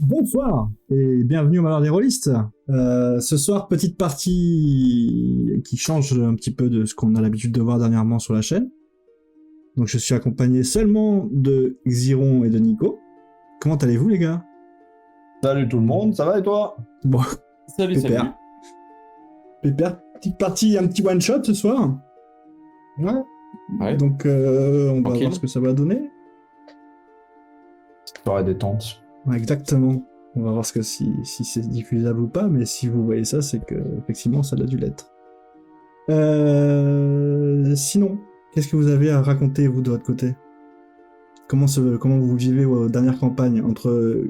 Bonsoir et bienvenue au Malheur des Rôlistes. Ce soir, petite partie qui change un petit peu de ce qu'on a l'habitude de voir dernièrement sur la chaîne. Donc je suis accompagné seulement de Xiron et de Nico. Comment allez-vous les gars? Salut tout le monde, ça va et toi? Bon, Salut, pépère. salut. Pépère, petite partie, un petit one-shot ce soir. Ouais. Donc on va Tranquille. voir ce que ça va donner. Soirée détente. Ouais, exactement. On va voir si c'est diffusable ou pas, mais si vous voyez ça, c'est que effectivement ça a dû l'être. Sinon, qu'est-ce que vous avez à raconter vous de votre côté? Comment vous vivez vos dernières campagnes entre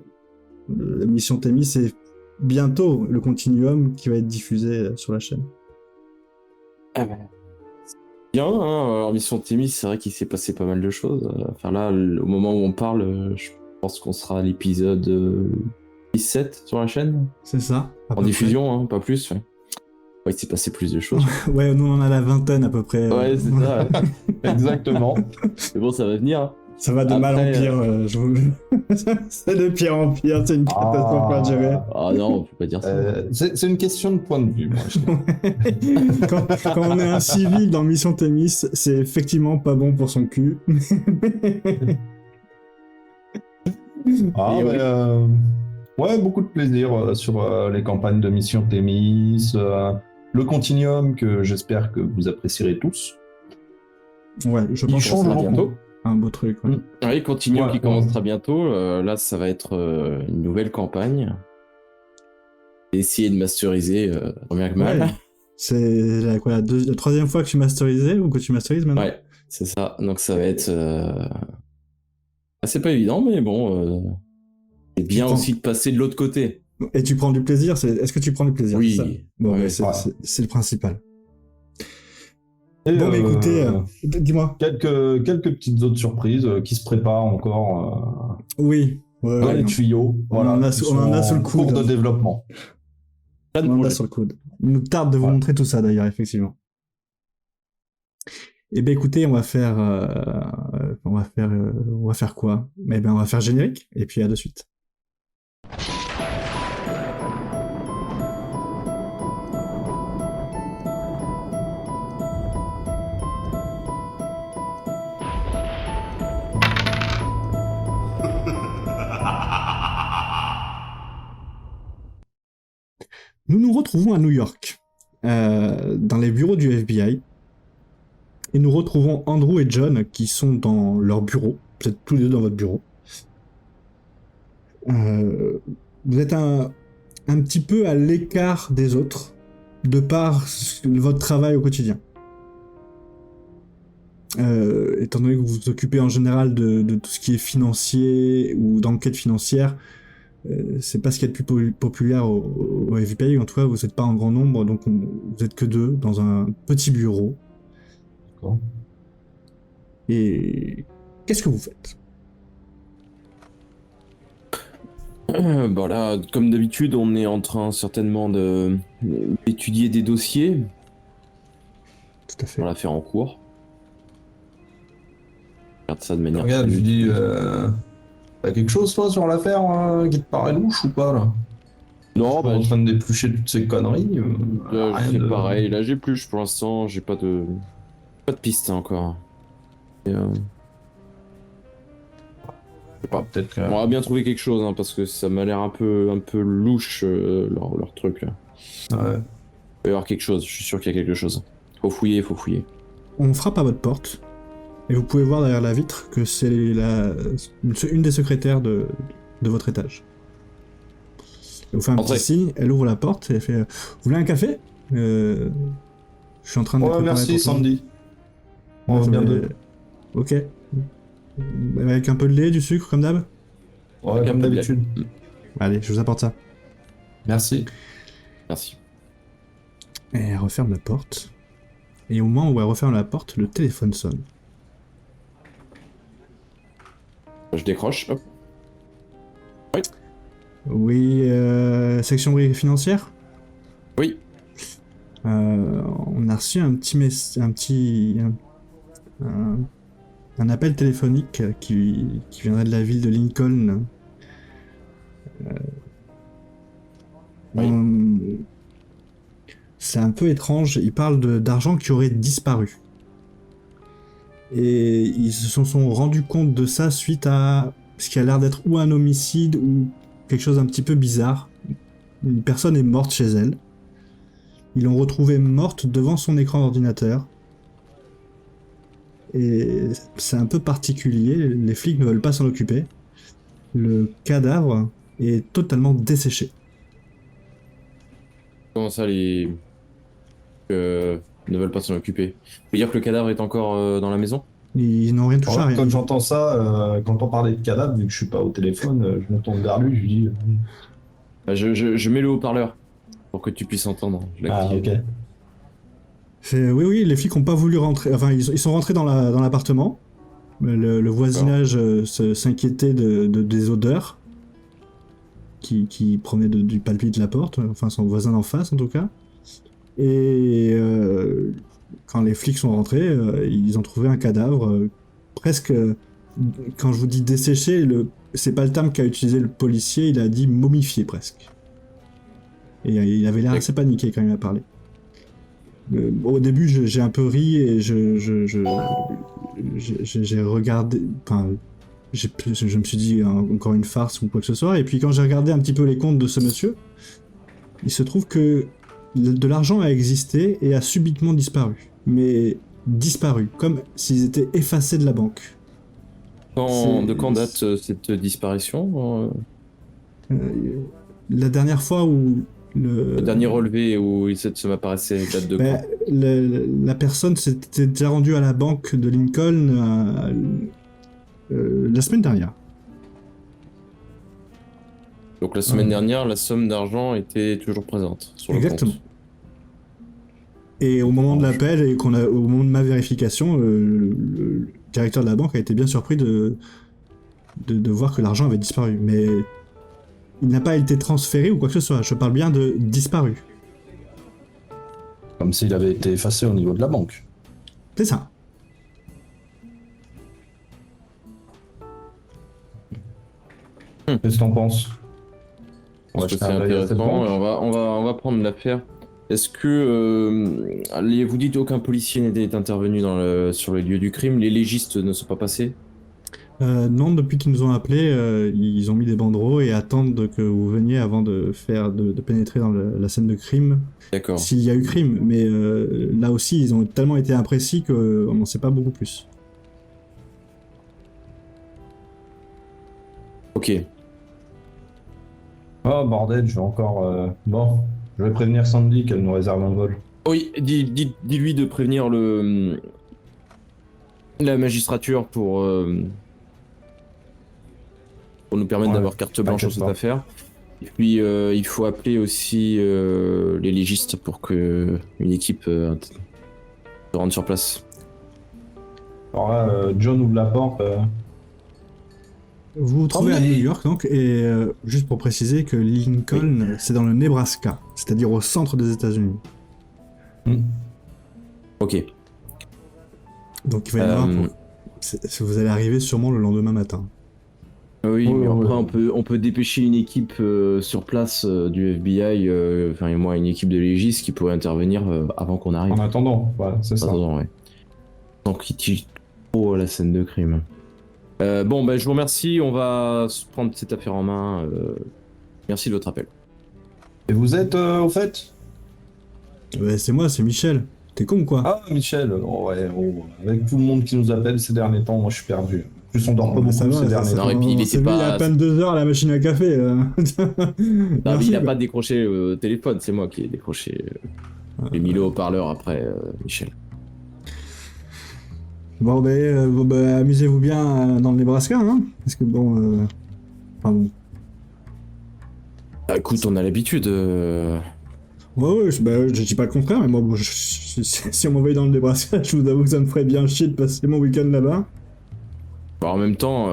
la mission Thémis et bientôt le Continuum qui va être diffusé sur la chaîne? Ah ben, bien, hein, en mission Thémis, c'est vrai qu'il s'est passé pas mal de choses. Enfin là, au moment où on parle, je pense qu'on sera à l'épisode 17 sur la chaîne. C'est ça? à En peu diffusion, hein, pas plus. Ouais, il s'est passé plus de choses. près. Ouais, nous on en a la vingtaine à peu près. Ouais, c'est ça. Ouais. Exactement. Mais bon, ça va venir. Hein. Ça va de mal en Après, pire. C'est de pire en pire, c'est une catastrophe à gérer. Ah non, on peut pas dire ça. C'est une question de point de vue, moi. Je trouve. quand on est un civil dans Mission Thémis, c'est effectivement pas bon pour son cul. Ah, Et mais, ouais, beaucoup de plaisir sur les campagnes de Mission Thémis, le Continuum que j'espère que vous apprécierez tous. Ouais, je Il pense que change ça sera beaucoup. bientôt. un beau truc. Ouais. Oui, Continuum Ouais, qui commencera bientôt. Là, ça va être une nouvelle campagne. Essayer de masteriser, tant bien que mal. Ouais. C'est la troisième fois que tu masterisais ou que tu masterises maintenant? Ouais, c'est ça. Donc ça va être... c'est pas évident, mais bon... c'est bien prends- aussi de passer de l'autre côté. Et tu prends du plaisir? Est-ce que tu prends du plaisir? Oui. c'est ça Bon, Ouais, mais c'est ouais. c'est le principal. Et, Bon, mais écoutez, dis-moi. quelques petites autres surprises qui se préparent encore Oui. Ouais, dans ouais, les non. tuyaux. On en a qui sous- on en a sont sous le en cours coude. de développement. Plein de On en a projets. sur le coude. Il nous tarde de vous Ouais. montrer tout ça d'ailleurs, effectivement. Eh ben écoutez, on va faire quoi? Eh ben on va faire générique et puis à de suite. Nous nous retrouvons à New York, dans les bureaux du FBI, et nous retrouvons Andrew et John qui sont dans leur bureau. Vous êtes tous les deux dans votre bureau. Vous êtes un petit peu à l'écart des autres, de par votre travail au quotidien. Étant donné que vous vous occupez en général de tout ce qui est financier ou d'enquête financière, c'est pas ce qu'il y a de plus populaire au FBI, en tout cas vous n'êtes pas en grand nombre, donc vous êtes que deux dans un petit bureau. D'accord. Et qu'est-ce que vous faites? Bon là, comme d'habitude, on est en train certainement d'étudier des dossiers. Tout à fait. On l'a fait en cours. Regarde ça de manière... Regarde, plus- je dis, t'as quelque chose toi sur l'affaire qui te paraît louche ou pas là? Non, Je suis en train de d'éplucher toutes ces conneries. Rien c'est de- pareil. Là, j'ai plus pour l'instant. J'ai pas de piste encore. Et, je sais pas. Peut-être que... On va bien trouver quelque chose, hein, parce que ça m'a l'air un peu louche, leur truc, là. Ouais. Il va y avoir quelque chose, je suis sûr qu'il y a quelque chose. Faut fouiller. On frappe à votre porte, et vous pouvez voir derrière la vitre que c'est une des secrétaires de votre étage. Elle vous fait un Entrez. petit signe, elle ouvre la porte et elle fait Vous voulez un café Je suis en train de les Ouais, préparer merci pour ça. Sandy. Ouais, On va bien mais- deux. Ok. Avec un peu de lait, du sucre, comme d'hab? Ouais, Un comme peu de d'habitude. Allez, je vous apporte ça. Merci. Merci. Et elle referme la porte. Et au moment où elle referme la porte, le téléphone sonne. Je décroche, hop. Oui, section financière? Oui. On a reçu un appel téléphonique qui viendrait de la ville de Lincoln. c'est un peu étrange. Ils parlent d'argent qui aurait disparu. Et ils se sont rendus compte de ça suite à ce qui a l'air d'être ou un homicide ou quelque chose un petit peu bizarre. Une personne est morte chez elle. Ils l'ont retrouvée morte devant son écran d'ordinateur. Et c'est un peu particulier, les flics ne veulent pas s'en occuper. Le cadavre est totalement desséché. Comment ça, les... ne veulent pas s'en occuper? Ça veut dire que le cadavre est encore dans la maison? Ils n'ont rien touché à rien. Quand j'entends ça, quand on parlait de cadavre, vu que je suis pas au téléphone, je me tourne vers lui, je lui dis... Je mets le haut-parleur pour que tu puisses entendre. Je l'active. ok. Oui, les flics n'ont pas voulu rentrer. Enfin, ils sont rentrés dans l'appartement. Le voisinage s'inquiétait des odeurs qui provenaient du palpier de la porte. Enfin, son voisin d'en face, en tout cas. Et quand les flics sont rentrés, ils ont trouvé un cadavre presque... quand je vous dis desséché, c'est pas le terme qu'a utilisé le policier, il a dit momifié presque. Et il avait l'air assez paniqué quand il a parlé. Au début, j'ai un peu ri et j'ai regardé. Enfin, je me suis dit encore une farce ou quoi que ce soit. Et puis quand j'ai regardé un petit peu les comptes de ce monsieur, il se trouve que de l'argent a existé et a subitement disparu. Mais disparu, comme s'ils étaient effacés de la banque. De quand date cette disparition? La dernière fois où Le dernier relevé où ça m'apparaissait date de quand? La personne s'était déjà rendue à la banque de Lincoln la semaine dernière. Donc la semaine dernière, la somme d'argent était toujours présente sur le Exactement. compte. Et au moment de l'appel et au moment de ma vérification, le directeur de la banque a été bien surpris de voir que l'argent avait disparu. Mais il n'a pas été transféré ou quoi que ce soit. Je parle bien de disparu. Comme s'il avait été effacé au niveau de la banque. C'est ça. Qu'est-ce que t'en penses? Parce que c'est intéressant. On va prendre l'affaire. Est-ce que vous dites aucun policier n'était intervenu sur le lieu du crime? Les légistes ne sont pas passés? Non, depuis qu'ils nous ont appelés, ils ont mis des banderoles et attendent que vous veniez avant de pénétrer dans la scène de crime. D'accord. S'il y a eu crime, mais là aussi, ils ont tellement été imprécis qu'on n'en sait pas beaucoup plus. Ok. Oh bordel, je vais encore... Bon, je vais prévenir Sandy qu'elle nous réserve un vol. Oui, dis-lui de prévenir la magistrature pour nous permettre d'avoir carte blanche sur cette affaire. Et puis il faut appeler aussi les légistes pour que une équipe se rende sur place. Alors là, John ouvre la porte. Vous vous trouvez à New York, donc, et juste pour préciser que Lincoln, c'est dans le Nebraska, c'est-à-dire au centre des États-Unis. Ok. Donc il va y avoir... Vous allez arriver sûrement le lendemain matin. Oui, mais après on peut dépêcher une équipe sur place du FBI, enfin moi une équipe de légistes qui pourrait intervenir avant qu'on arrive. En attendant, voilà, c'est ça. Ouais. Tant qu'il tire trop à la scène de crime. Bon, je vous remercie, on va se prendre cette affaire en main. Merci de votre appel. Et vous êtes au fait? Ouais, c'est moi, c'est Michel. T'es con ou quoi? Ah, Michel, avec tout le monde qui nous appelle ces derniers temps, moi je suis perdu. En plus, on dort pas beaucoup ces derniers temps. Non, et puis il était pas... Il y a à peine 2 heures à la machine à café. Non, Merci, il a quoi. pas décroché au téléphone, c'est moi qui ai décroché. J'ai mis le haut-parleur après, Michel. Bon, amusez-vous bien dans le Nebraska, hein? Parce que bon... Enfin bon... Bah, écoute, on a l'habitude. Ouais, je dis pas le contraire, mais moi, bon, si on m'envoyait dans le Nebraska, je vous avoue que ça me ferait bien chier de passer mon week-end là-bas. Bon, en même temps,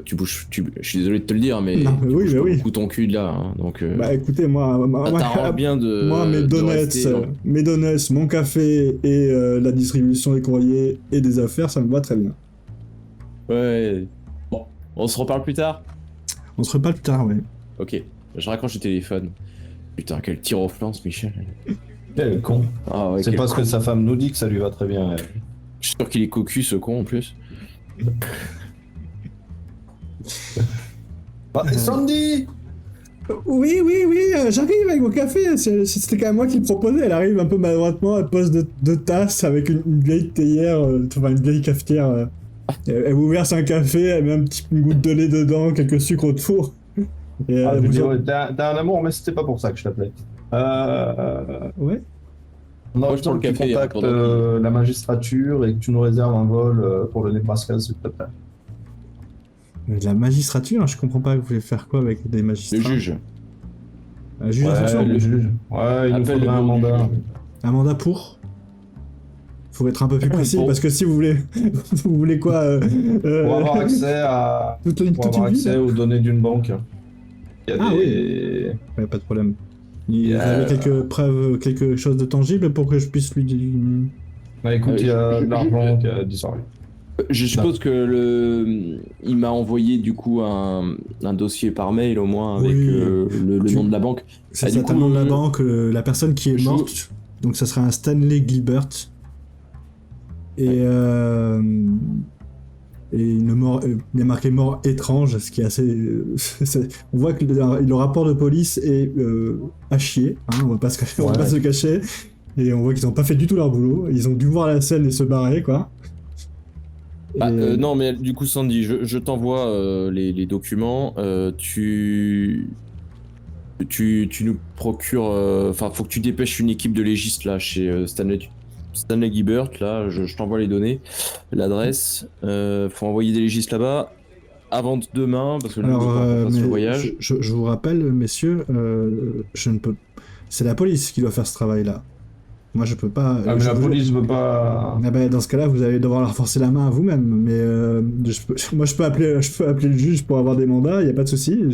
tu bouges. Je suis désolé de te le dire, mais Non, mais tu oui, bouges mais pas oui. beaucoup ton cul de là. Hein, donc, Bah écoutez, moi, bien de. moi mes de donuts, rester, hein. mes donuts, mon café et la distribution des courriers et des affaires, ça me va très bien. Ouais. Bon, on se reparle plus tard. On se reparle plus tard, ouais. Ok, je raccroche le téléphone. Putain, quel tir au flanc, ce Michel. Quel con. Ah ouais, C'est quel parce con. que sa femme nous dit que ça lui va très bien. Je suis sûr qu'il est cocu, ce con, en plus. Sandy! Oui, j'arrive avec mon café. C'était quand même moi qui le proposais. Elle arrive un peu maladroitement, elle pose deux tasses avec une vieille théière, enfin une vieille cafetière. Elle vous verse un café, elle met une goutte de lait dedans, quelques sucres autour. Et Ah, je vous dis, en- ouais, t'as un amour, mais c'était pas pour ça que je t'appelais. Ouais. On a Moi, je besoin prends que le tu café, contactes pendant qu'il- la magistrature et que tu nous réserves un vol pour le Nebraska, s'il te plaît. Mais de la magistrature, je comprends pas que vous voulez faire quoi avec des magistrats. Le juge. Un juge Ouais, d'instruction. le juge. Ouais, il nous Appelle faudrait le un bureau du mandat. juge. Un mandat pour. Faut être un peu plus précis Bon. parce que si vous voulez, vous voulez quoi Pour avoir accès à. toute une, Pour toute avoir une vie, accès là aux données d'une banque. Il y a Ah des... Ouais, pas de problème. Vous Yeah. avez quelques preuves, quelque chose de tangible pour que je puisse lui dire. Bah, écoute, il y a je- de l'argent qui a disparu. Je suppose que il m'a envoyé du coup un dossier par mail au moins avec Oui. le nom de la banque. C'est Ah, ça, du t'as coup, le nom de la banque, la personne qui est je- morte. Donc ça sera un Stanley Gilbert. Et, Ouais. et il y a marqué mort étrange, ce qui est assez. On voit que le rapport de police est à chier, hein, on va pas on va Ouais. pas se cacher. Et on voit qu'ils ont pas fait du tout leur boulot. Ils ont dû voir la scène et se barrer, quoi. Bah, Et- non, mais du coup, Sandy, je t'envoie les documents. Tu nous procures. Enfin, faut que tu dépêches une équipe de légistes là chez Stanley Gilbert. Là, je t'envoie les données, l'adresse. Faut envoyer des légistes là-bas avant demain parce que nous, Alors, le temps qu'on fasse mais le voyage. je vous rappelle, messieurs, je ne peux. C'est la police qui doit faire ce travail-là. Moi, je peux pas. Ah, mais je la vous- police veut pas. Ah ben, dans ce cas-là, vous allez devoir leur forcer la main à vous-même. Mais moi, je peux appeler le juge pour avoir des mandats. Il y a pas de souci. Bon,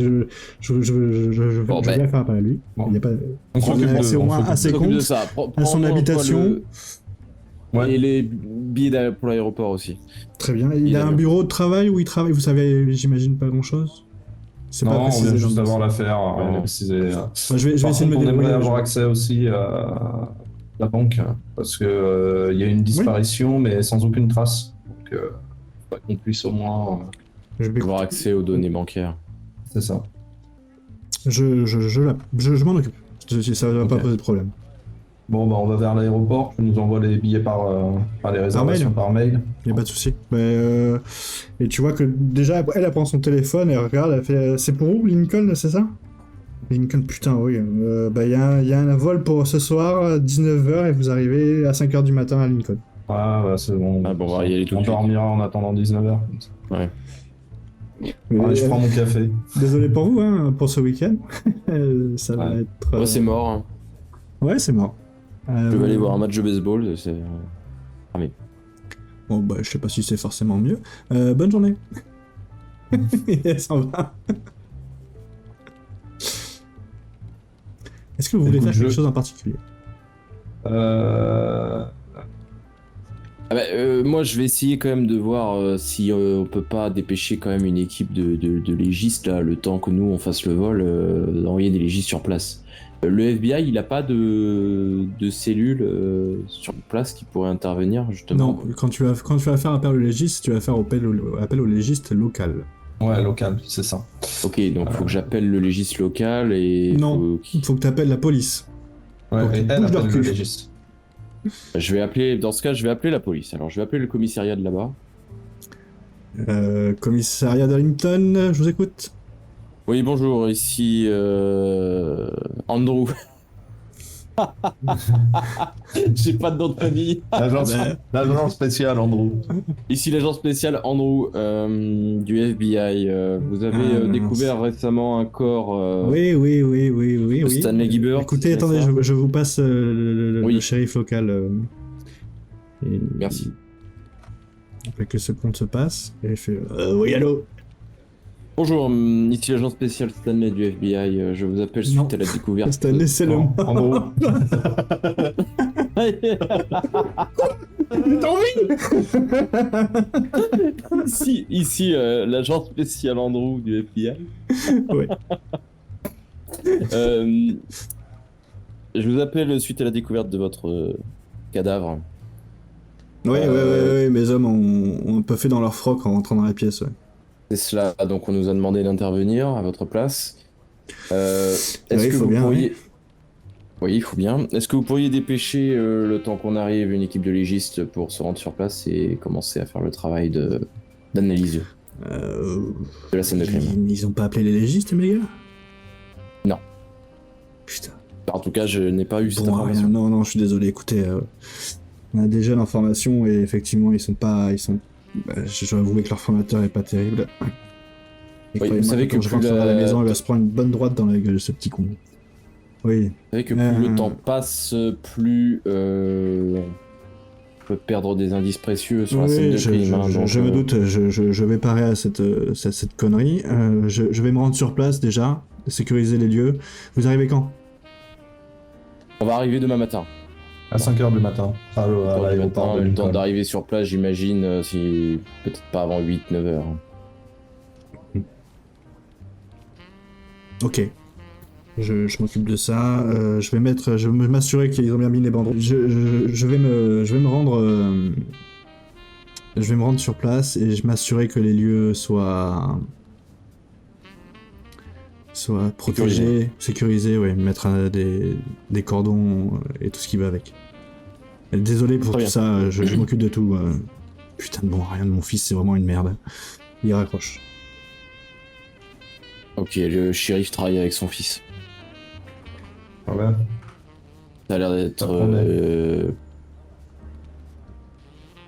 je ben. vais faire appel à lui. Bon. Il y a pas. On s'occupe de- C'est au on moins s'occupe assez S'occupe de compte ça. à son Prends-moi habitation. Ouais. Et les billets pour l'aéroport aussi. Très bien. Il a un bureau de travail où il travaille. Vous savez, j'imagine pas grand-chose. C'est pas Non, on précisé vient dans juste le- d'avoir l'affaire. Rien Non. n'est précisé. Moi, je vais Par essayer de me contre, on aimerait débrouiller. avoir accès aussi à la banque parce que il y a une disparition mais sans aucune trace. Donc, faudrait qu'on puisse au moins. Je vais Avoir accès aux données bancaires. C'est ça. je m'en occupe. Ça va pas Ok. poser de problème. Bon, bah, on va vers l'aéroport. Tu nous envoies les billets par les réservations par mail. Y a pas de souci. Et tu vois que déjà, elle prend son téléphone et regarde, elle fait. C'est pour où, Lincoln, c'est ça? Lincoln, putain, oui. Y a un vol pour ce soir, 19h, et vous arrivez à 5h du matin à Lincoln. Ah, bah, c'est bon. Ah, bon, on va y aller tout de On suite. dormira en attendant 19h. Ouais. Allez, je prends mon café. Désolé pour vous, hein, pour ce week-end. Ça va Ouais. être. Ouais, c'est mort. Hein. Ouais, c'est mort. Je vais aller voir un match de baseball. C'est. Bon, bah, je sais pas si c'est forcément mieux. Bonne journée. Et elle s'en va. Est-ce que vous voulez Écoute, faire quelque chose en particulier? Ah bah, moi, je vais essayer quand même de voir si on peut pas dépêcher quand même une équipe de légistes là, le temps que nous on fasse le vol, d'envoyer des légistes sur place. Le FBI, il a pas de cellule sur place qui pourrait intervenir justement. Non, quand tu vas faire appel au légiste, tu vas faire appel au légiste local. Ouais, local, c'est ça. Ok, donc faut que j'appelle le légiste local et. Non. Il faut que tu appelles la police. Ouais, Ok, et bouge elle leur appelle cul. le légiste. Je vais appeler. Dans ce cas, je vais appeler la police. Alors, je vais appeler le commissariat de là-bas. Commissariat d'Arlington, je vous écoute. Oui, bonjour. Ici Andrew. J'ai pas de nom de famille. L'agent spécial, Andrew. Ici l'agent spécial Andrew du FBI. Vous avez découvert récemment un corps. Oui. Stanley Gilbert. Écoutez, c'est attendez, ça je vous passe Oui. le shérif local. Et- Merci. Après que ce compte se passe, et il fait oui, allô. Bonjour, ici l'agent spécial Stanley du FBI. Je vous appelle suite Non. à la découverte. Stanley, c'est le Non, mort. Andrew. T'as envie ici l'agent spécial Andrew du FBI. Ouais. Je vous appelle suite à la découverte de votre cadavre. Ouais, mes hommes ont un peu fait dans leur froc en rentrant dans la pièce, ouais. C'est cela, donc on nous a demandé d'intervenir à votre place. Est-ce Oui, que faut vous bien, pourriez... Oui, il faut bien. Est-ce que vous pourriez dépêcher le temps qu'on arrive une équipe de légistes pour se rendre sur place et commencer à faire le travail d'analyse de la scène de crime? Ils ont pas appelé les légistes, mes gars? Non. Putain. En tout cas, je n'ai pas eu cette Bon, information. rien, non, je suis désolé, écoutez, on a déjà l'information et effectivement, je dois avouer que leur formateur est pas terrible. Et Oui, croyez-moi vous savez quand que je plus rentrerai à la la- maison, il va se prendre une bonne droite dans la gueule, ce petit con. Oui. Vous savez que plus le temps passe, plus on peut perdre des indices précieux sur la scène de crime. Hein, donc, je me doute, je vais parer à cette connerie. Je vais me rendre sur place déjà, sécuriser les lieux. Vous arrivez quand? on va arriver demain matin. À 5h du matin, à l'aéroport de Le temps Lincoln. d'arriver sur place, j'imagine, si peut-être pas avant 8-9 heures. Ok. Je m'occupe de ça. Je vais m'assurer qu'ils ont bien mis les banderoles. Je vais me rendre sur place et je m'assurer que les lieux soient protégés, sécurisés, ouais, mettre des cordons et tout ce qui va avec. Et désolé pour Très tout bien. ça, je m'occupe de tout. Putain de bon, rien de mon fils, c'est vraiment une merde. Il raccroche. Ok, le shérif travaille avec son fils. Ah ouais. Ça a l'air d'être... Ça promet.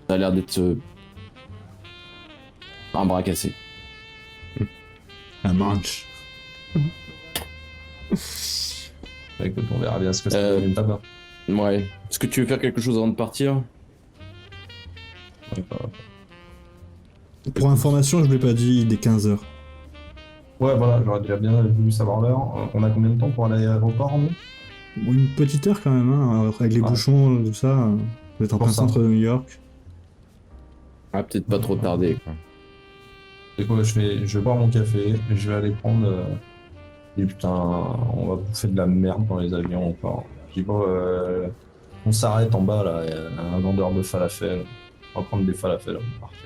Ça a l'air d'être... un bras cassé. Un manche. Écoute, on verra bien ce que ça Euh, donne là-bas. Ouais. Est-ce que tu veux faire quelque chose avant de partir? Pour information, je ne l'ai pas dit, il est 15h. Ouais, voilà, j'aurais déjà bien voulu savoir l'heure. On a combien de temps pour aller à l'aéroport, nous? Une petite heure quand même, hein, avec les Ouais. bouchons, tout ça. Vous êtes en Pour plein ça. centre de New York. Ah, peut-être pas trop tarder, quoi. Et quoi, je vais boire mon café, je vais aller prendre. Et putain, on va bouffer de la merde dans les avions encore. Je dis bon, on s'arrête en bas là, il y a un vendeur de falafel. On va prendre des falafels, on va partir.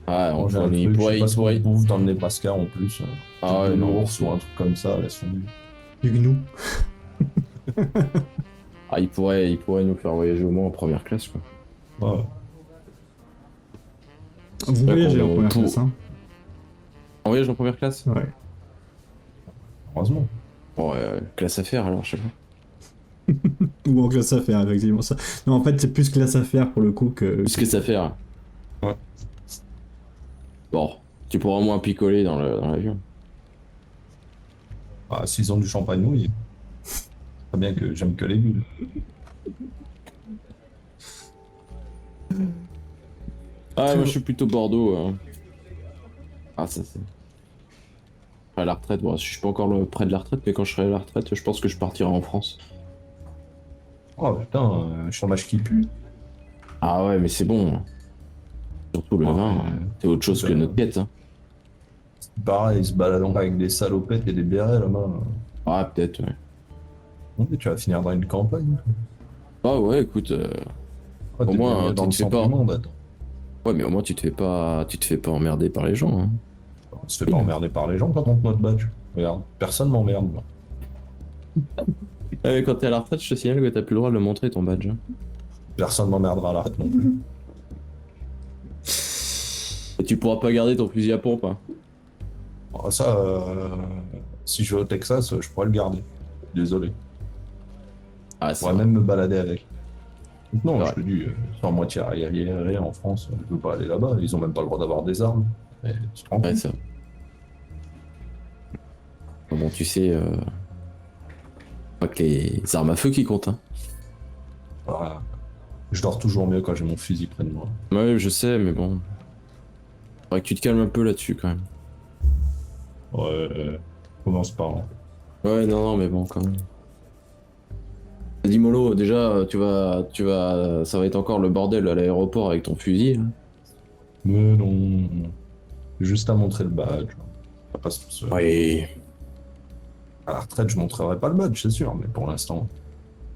Ah, Manger un il truc, pourrait... je sais Il pas ce qu'on pourrait... bouffe dans le Nebraska en plus. Ah ouais, de non. l'ours ou un truc comme ça, laisse tomber. Du gnou. Ah, il pourrait nous faire voyager au moins en première classe, quoi. Ouais. Vous Là, voyagez qu'on- en première pour- classe, hein. En voyage en première classe? Ouais. Heureusement. Bon, classe affaires, alors, je sais pas. Ou en classe affaires, effectivement. Ça. Non, en fait, c'est plus classe affaires pour le coup que. Plus que ça faire. Ouais. Bon, tu pourras au moins picoler dans l'avion. Ah, s'ils ont du champagne, oui. Très bien que j'aime que les bulles. Ah, moi je suis plutôt Bordeaux. Ah, ça c'est. À la retraite, bon, je suis pas encore près de la retraite, mais quand je serai à la retraite, je pense que je partirai en France. Oh putain, chômage qui pue. Ah ouais, mais c'est bon. Surtout le Ouais, vin, c'est autre chose que notre quête. Hein. Pareil, ils se baladent avec des salopettes et des bérets là-bas. Ah, peut-être, ouais. Ouais, tu vas finir dans une campagne. Ah ouais, écoute. Oh, t'es moins, bien tu dans te le fais centre pas- du monde, attends. Ouais, mais au moins tu te fais pas emmerder par les gens. Hein. On se fait pas emmerder par les gens quand on te notre badge. Regarde, personne m'emmerde. moi. Quand t'es à la retraite, je te signale que t'as plus le droit de le montrer ton badge. Hein. Personne m'emmerdera à la retraite non plus. Et tu pourras pas garder ton fusil à pompe. Hein. Ah, ça, si je vais au Texas, je pourrais le garder. Désolé. Ah, Je c'est pourrais vrai. même me balader avec. Non, Ouais. je te dis, sans moitié arriéré en France, je veux pas aller là-bas. Ils ont même pas le droit d'avoir des armes. Mais tu te rends Ouais, compte. ça. Bon, tu sais, pas que les armes à feu qui comptent. Hein. Voilà. Je dors toujours mieux quand j'ai mon fusil près de moi. Ouais, je sais, mais bon. Faudrait que tu te calmes un peu là-dessus quand même. Ouais, commence par là. Ouais, non, mais bon, quand même. Dis Molo, déjà, ça va être encore le bordel à l'aéroport avec ton fusil. Là. Mais non. Juste à montrer le badge. Ça passe tout seul. Oui. À la retraite, je montrerai pas le badge, c'est sûr, mais pour l'instant,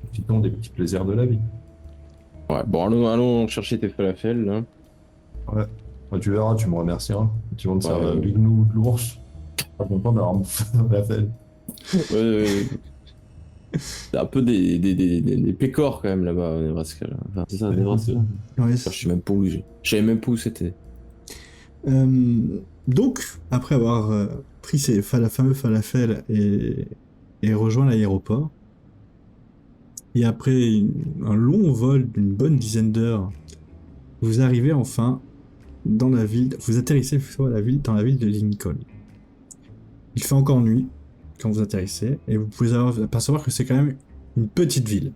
profitons des petits plaisirs de la vie. Ouais, bon, allons chercher tes falafels, là. Ouais. Bah, tu verras, tu me remercieras. Tu vas me servir Ouais. du gnou de l'ours. Pas content d'avoir bouffé la fête. Ouais, c'est un peu des pécores quand même là-bas, au Nebraska. Là. Enfin, c'est ça, Ouais, Nebraska. Ouais, Je sais même pas où j'ai. Je savais même pas où c'était. donc, après avoir pris ces fameux falafels et rejoint l'aéroport, et après un long vol d'une bonne dizaine d'heures, vous arrivez enfin dans la ville, vous atterrissez plutôt dans la ville de Lincoln. Il fait encore nuit quand vous atterrissez, et vous pouvez apercevoir que c'est quand même une petite ville.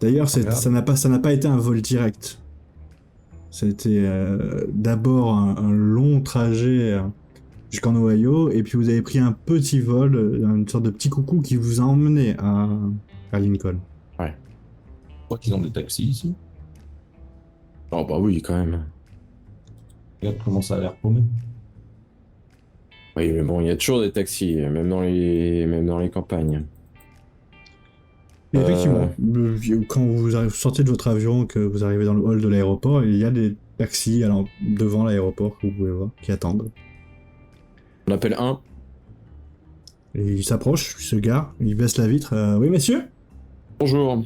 D'ailleurs, Regarde. ça n'a pas été un vol direct. Ça a été d'abord un long trajet jusqu'en Ohio, et puis vous avez pris un petit vol, une sorte de petit coucou qui vous a emmené à Lincoln. Ouais. Je crois qu'ils ont des taxis ici. Oh bah oui, quand même. Regarde comment ça a l'air paumé. Oui, mais bon, il y a toujours des taxis, même dans les campagnes. Et effectivement, quand vous sortez de votre avion, que vous arrivez dans le hall de l'aéroport, il y a des taxis devant l'aéroport que vous pouvez voir, qui attendent. On appelle un. Et il s'approche, il se gare, il baisse la vitre. Oui, messieurs. Bonjour.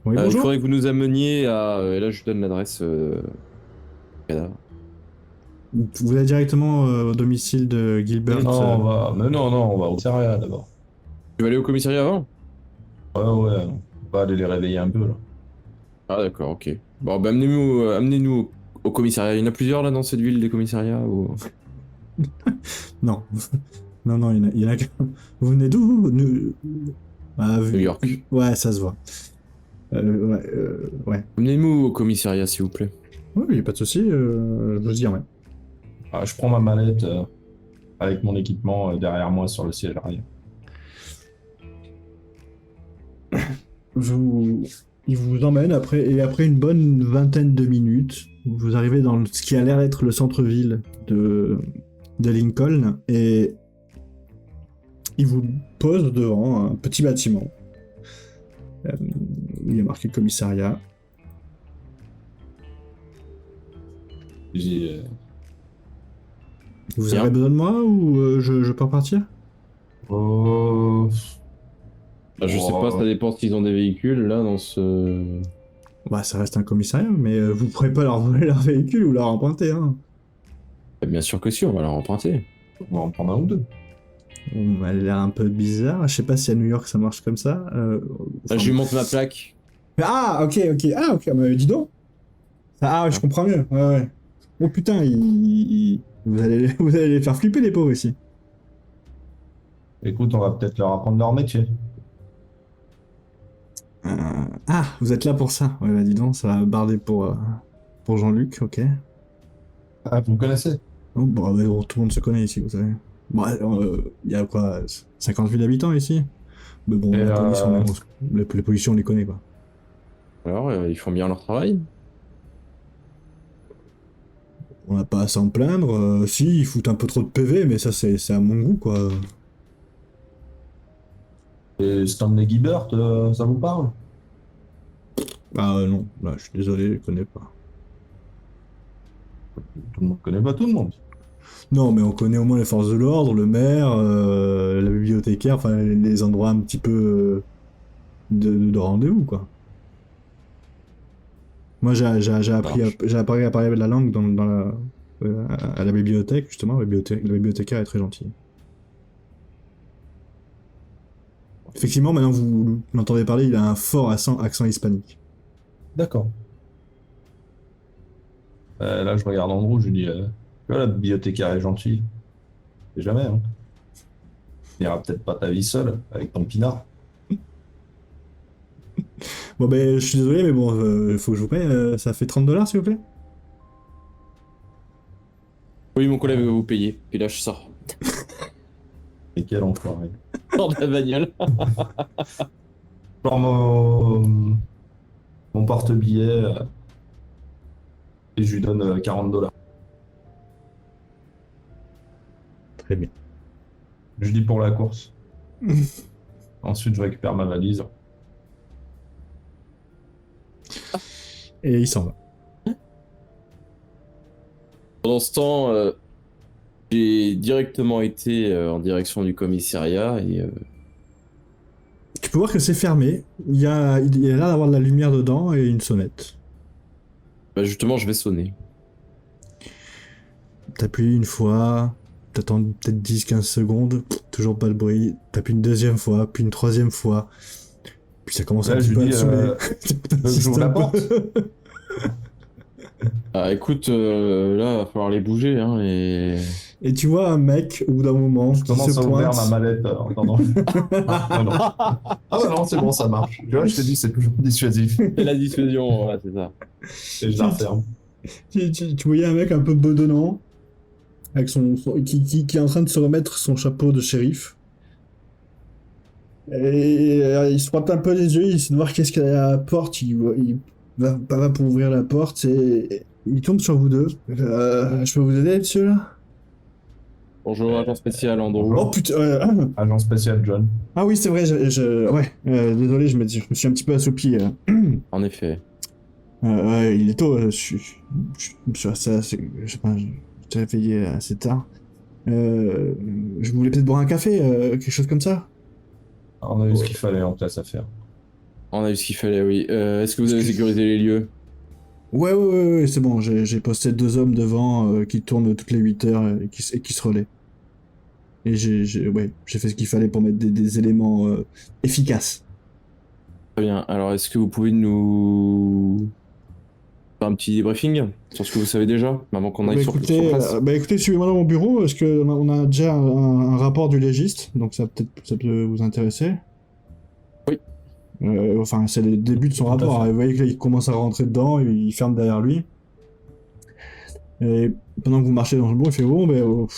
Oui, Il bonjour. faudrait que vous nous ameniez à. Et là, je donne l'adresse. Cadavre. Vous allez directement au domicile de Gilbert. Mais non, on va au commissariat d'abord. Tu vas aller au commissariat avant? Ouais, on va aller les réveiller un peu là. Ah d'accord, ok. Bon, bah amenez-nous au commissariat. Il y en a plusieurs là dans cette ville, des commissariats ou... Non. Non, il y en a qu'un. Vous venez d'où, vous New York. Ouais, ça se voit. Ouais. Amenez-nous au commissariat, s'il vous plaît. Oui, pas de souci, je vous y remets. Ah, je prends ma mallette avec mon équipement derrière moi sur le siège arrière. Il vous emmène après une bonne vingtaine de minutes, vous arrivez dans ce qui a l'air d'être le centre-ville de Lincoln, et il vous pose devant un petit bâtiment où il y a marqué commissariat. J'ai Vous Bien. avez besoin de moi ou je peux repartir? oh, Bah, je sais pas, ça dépend s'ils ont des véhicules là dans ce... Bah, ça reste un commissariat, mais vous pourrez pas leur voler leur véhicule ou leur emprunter, hein. Bah, bien sûr que si, on va leur emprunter. on va en prendre un ou deux. Bon, elle a l'air un peu bizarre. Je sais pas si à New York ça marche comme ça. Bah, je lui montre ma plaque. Ah, ok. Ah, ok, mais dis donc. Ah, je comprends mieux. Ouais. Oh putain, vous allez les faire flipper, les pauvres, ici. Écoute, on va peut-être leur apprendre leur métier. Ah, vous êtes là pour ça. Ouais, bah dis donc, ça va barder pour Jean-Luc, ok. Ah, vous me connaissez? Oh, bah, ouais, bon, tout le monde se connaît ici, vous savez. Bon, il y a quoi, 50 000 habitants ici? Mais bon, Et, les policiers, on les connaît, quoi. Alors, ils font bien leur travail? On n'a pas à s'en plaindre. Si, ils foutent un peu trop de PV, mais ça, c'est à mon goût, quoi. Et Stanley Gilbert, ça vous parle? Ah non, là, je suis désolé, je les connais pas. Tout le monde connaît pas tout le monde. Non, mais on connaît au moins les forces de l'ordre, le maire, la bibliothécaire, enfin les endroits un petit peu de rendez-vous, quoi. Moi, j'ai appris à parler la langue à la bibliothèque, justement. La bibliothécaire est très gentille. Effectivement, maintenant vous l'entendez parler, il a un fort accent hispanique. D'accord. Là, je regarde Andrew, je lui dis, tu vois, la bibliothécaire est gentille. C'est jamais, hein. Il n'ira peut-être pas ta vie seule avec ton pinard. Bon, ben, je suis désolé, mais bon, il faut que je vous paye. Ça fait 30 $, s'il vous plaît? Oui, mon collègue va vous payer. Puis là, je sors. Et quel enfoiré. Sors de la bagnole. Genre mon porte-billet et je lui donne 40 $. Très bien. Je dis pour la course. Ensuite, je récupère ma valise. Et il s'en va. Pendant ce temps, j'ai directement été en direction du commissariat et Tu peux voir que c'est fermé. Il y a l'air d'avoir de la lumière dedans et une sonnette. bah, justement, je vais sonner. T'appuies une fois, t'attends peut-être 10-15 secondes, toujours pas de bruit. T'appuies une deuxième fois, puis une troisième fois. Puis ça commence un Là, petit je peu à lui te dis, saouler. j'ouvre la porte. Ah, écoute, là, va falloir les bouger, hein, et... Et tu vois un mec, au bout d'un moment, Je qui commence se à ouvrir pointe. ma mallette en attendant. Ah, non. Ah bah non, c'est bon, ça marche. Tu vois, je t'ai dit, c'est toujours dissuasif. Et la dissuasion, voilà, c'est ça. Et je la referme. Tu voyais un mec un peu bedonnant, avec qui est en train de se remettre son chapeau de shérif. Et il se frotte un peu les yeux, il essaie de voir qu'est-ce qu'il y a à la porte, il va pour ouvrir la porte et il tombe sur vous deux. Je peux vous aider, monsieur, là? Bonjour, agent spécial Andrew. Oh putain, Agent spécial John. ah oui, c'est vrai, ouais, désolé, je me suis un petit peu assoupi. En effet. Ouais, il est tôt, je me suis je sais pas, j'étais réveillé assez tard. Je voulais peut-être boire un café, quelque chose comme ça. On a eu ce qu'il fallait en place à faire. On a eu ce qu'il fallait, oui. Est-ce que vous avez sécurisé les lieux? Ouais, c'est bon, j'ai posté 2 hommes devant qui tournent toutes les 8 heures et qui se relaient. Et j'ai fait ce qu'il fallait pour mettre des éléments efficaces. Très bien. Alors, est-ce que vous pouvez nous faire un petit débriefing sur ce que vous savez déjà, avant qu'on aille sur place? Écoutez, suivez-moi dans mon bureau, parce que on a déjà un rapport du légiste, donc ça peut vous intéresser. Oui. Enfin, c'est le début de son rapport. Vous voyez qu'il commence à rentrer dedans, et il ferme derrière lui. Et pendant que vous marchez dans le bureau, il fait bon,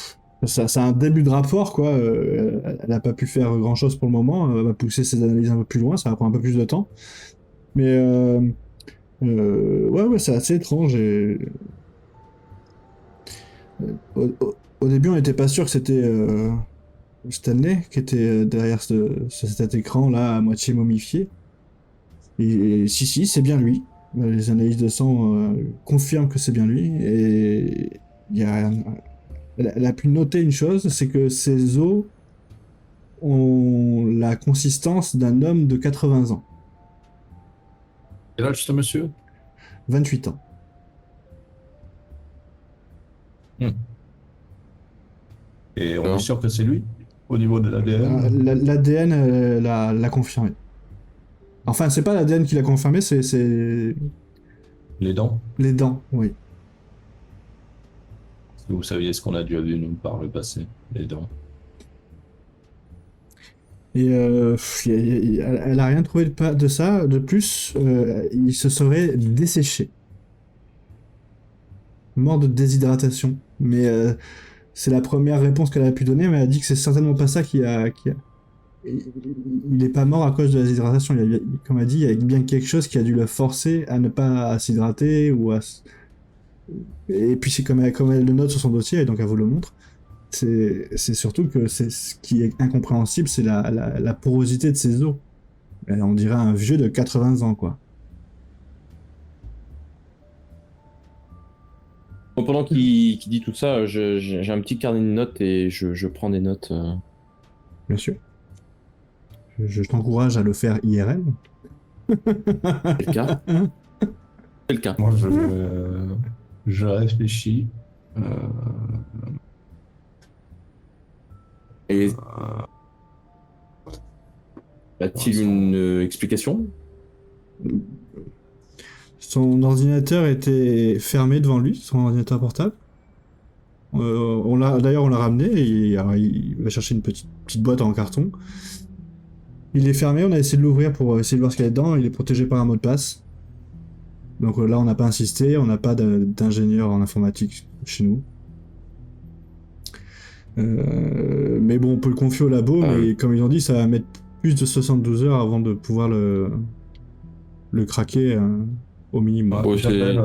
c'est un début de rapport, quoi. Elle n'a pas pu faire grand-chose pour le moment. Elle va pousser ses analyses un peu plus loin, ça va prendre un peu plus de temps. Mais ouais, c'est assez étrange. Au début, on n'était pas sûr que c'était Stanley qui était derrière cet écran là à moitié momifié. Et si, c'est bien lui. Les analyses de sang confirment que c'est bien lui. Et elle a pu noter une chose, c'est que ses os ont la consistance d'un homme de 80 ans. Et là, juste monsieur 28 ans. Et on est sûr que c'est lui au niveau de l'ADN. L'ADN l'a confirmé. Enfin, c'est pas l'ADN qui l'a confirmé, c'est Les dents. les dents, oui. Est-ce que vous saviez ce qu'on a déjà vu nous par le passé, les dents. Et elle a rien trouvé de ça. De plus, il se serait desséché. Mort de déshydratation. Mais c'est la première réponse qu'elle a pu donner, mais elle a dit que c'est certainement pas ça qui a... Il est pas mort à cause de la déshydratation. Comme elle dit, il y a bien quelque chose qui a dû le forcer à ne pas s'hydrater ou à... Et puis c'est comme elle le note sur son dossier, et donc elle vous le montre, c'est surtout que ce qui est incompréhensible, c'est la porosité de ses os. On dirait un vieux de 80 ans, quoi. Bon, pendant qu'il dit tout ça, j'ai un petit carnet de notes et je prends des notes. Bien sûr. Je t'encourage à le faire IRL. C'est le cas. C'est le cas. Moi, je réfléchis. Et a-t-il une explication? Son ordinateur était fermé devant lui, son ordinateur portable. D'ailleurs, on l'a ramené et alors, il va chercher une petite boîte en carton. Il est fermé, on a essayé de l'ouvrir pour essayer de voir ce qu'il y a dedans. Il est protégé par un mot de passe. Donc là, on n'a pas insisté, on n'a pas d'ingénieur en informatique chez nous. Mais bon, on peut le confier au labo, mais comme ils ont dit, ça va mettre plus de 72 heures avant de pouvoir le craquer au minimum. Ouais, j'appelle.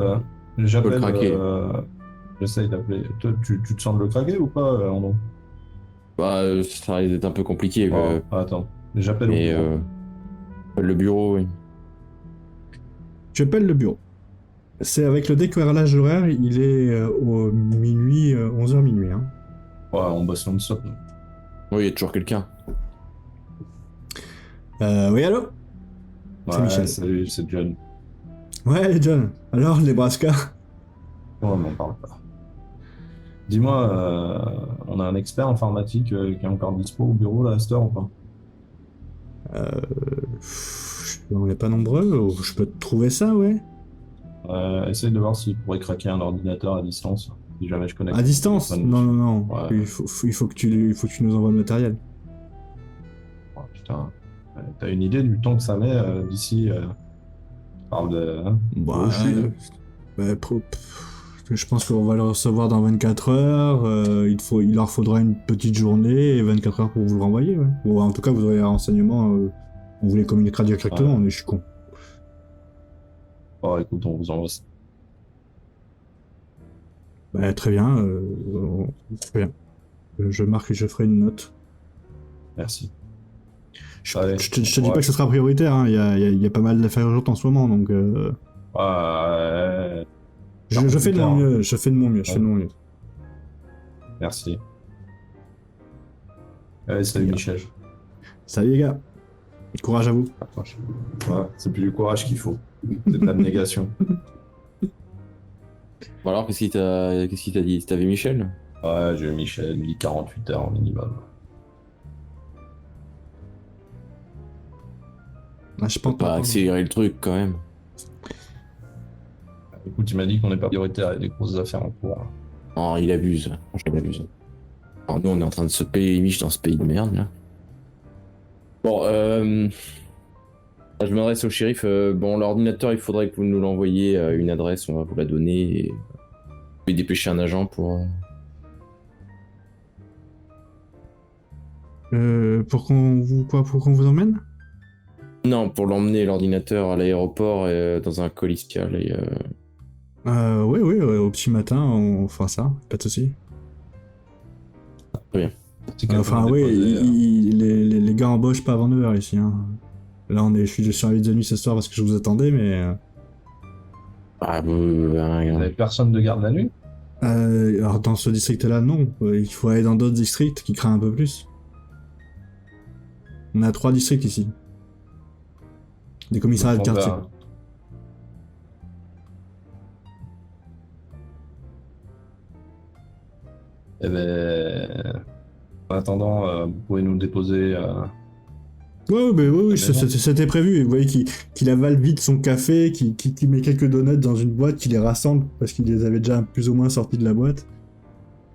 J'essaye d'appeler. Toi, tu te sens de le craquer ou pas, Andrew? Bah, ça risque d'être un peu compliqué. Attends, j'appelle au Mais bureau. le bureau, oui. Tu appelles le bureau. C'est avec le décalage horaire, il est au minuit, 11h minuit. Hein. Ouais, on bosse non-stop. Oui, il y a toujours quelqu'un. Oui, allô? C'est Ouais, Michel. salut, c'est John. Ouais, John. Alors, Nebraska? Oh, on m'en parle pas. Dis-moi, on a un expert informatique qui est encore dispo au bureau là, à cette heure ou pas? On n'est pas nombreux. Je peux te trouver ça, ouais. Essaye de voir s'il pourrait craquer un ordinateur à distance. Si jamais je connecte. À distance? mon téléphone Non, dessus. non, non. Ouais. Il faut que tu nous envoies le matériel. Oh, putain. T'as une idée du temps que ça met d'ici je parle de. Hein, Bah, où je suis, là. je pense qu'on va le recevoir dans 24 heures. Il leur faudra une petite journée et 24 heures pour vous le renvoyer. Ouais. Ou en tout cas, vous aurez un renseignement. On vous les communiquera directement, mais je suis con. Oh, écoute, on vous envoie ça. Bah, très bien. Très bien. Je marque et je ferai une note. Merci. Je, Allez, je te dis ouais. pas que ce sera prioritaire. Hein. Il y a pas mal d'affaires urgentes en ce moment, donc Ouais, je fais de mon tard. mieux. Je fais de mon mieux. Je fais de mon mieux. Merci. Allez, salut Bien. Michel. Salut les gars. Courage à vous. Ouais, c'est plus du courage qu'il faut. C'est de l'abnégation. Bon, alors, qu'est-ce qu'il t'a dit? T'avais Michel? Ouais, j'ai eu Michel, il dit 48 heures minimum. Ah, je pense Pas accélérer le truc quand même. Écoute, il m'a dit qu'on n'est pas prioritaire, il y a des grosses affaires en cours. Non, il abuse. Franchement, il abuse. Alors, nous, on est en train de se payer les miches dans ce pays de merde, là. Bon, je m'adresse au shérif. Bon, l'ordinateur, il faudrait que vous nous l'envoyiez à une adresse, on va vous la donner. Et vous pouvez dépêcher un agent pour. pour qu'on vous emmène? Non, pour l'emmener l'ordinateur à l'aéroport dans un colis spécial. Et, Oui, au petit matin, on fera ça, pas de soucis. C'est quelqu'un Enfin, qui oui, déposait, les gars embauchent pas avant 9h ici. Hein. Là, je suis sur la de nuit ce soir parce que je vous attendais, mais. Ah, Vous n'avez personne de garde la nuit? Alors, dans ce district-là, non. Il faut aller dans d'autres districts qui craignent un peu plus. On a 3 districts ici. Des commissariats de quartier. Eh ben, en attendant, vous pouvez nous le déposer. Oui, maison. c'était prévu. Vous voyez qu'il avale vite son café, qu'il met quelques donuts dans une boîte, qu'il les rassemble parce qu'il les avait déjà plus ou moins sortis de la boîte.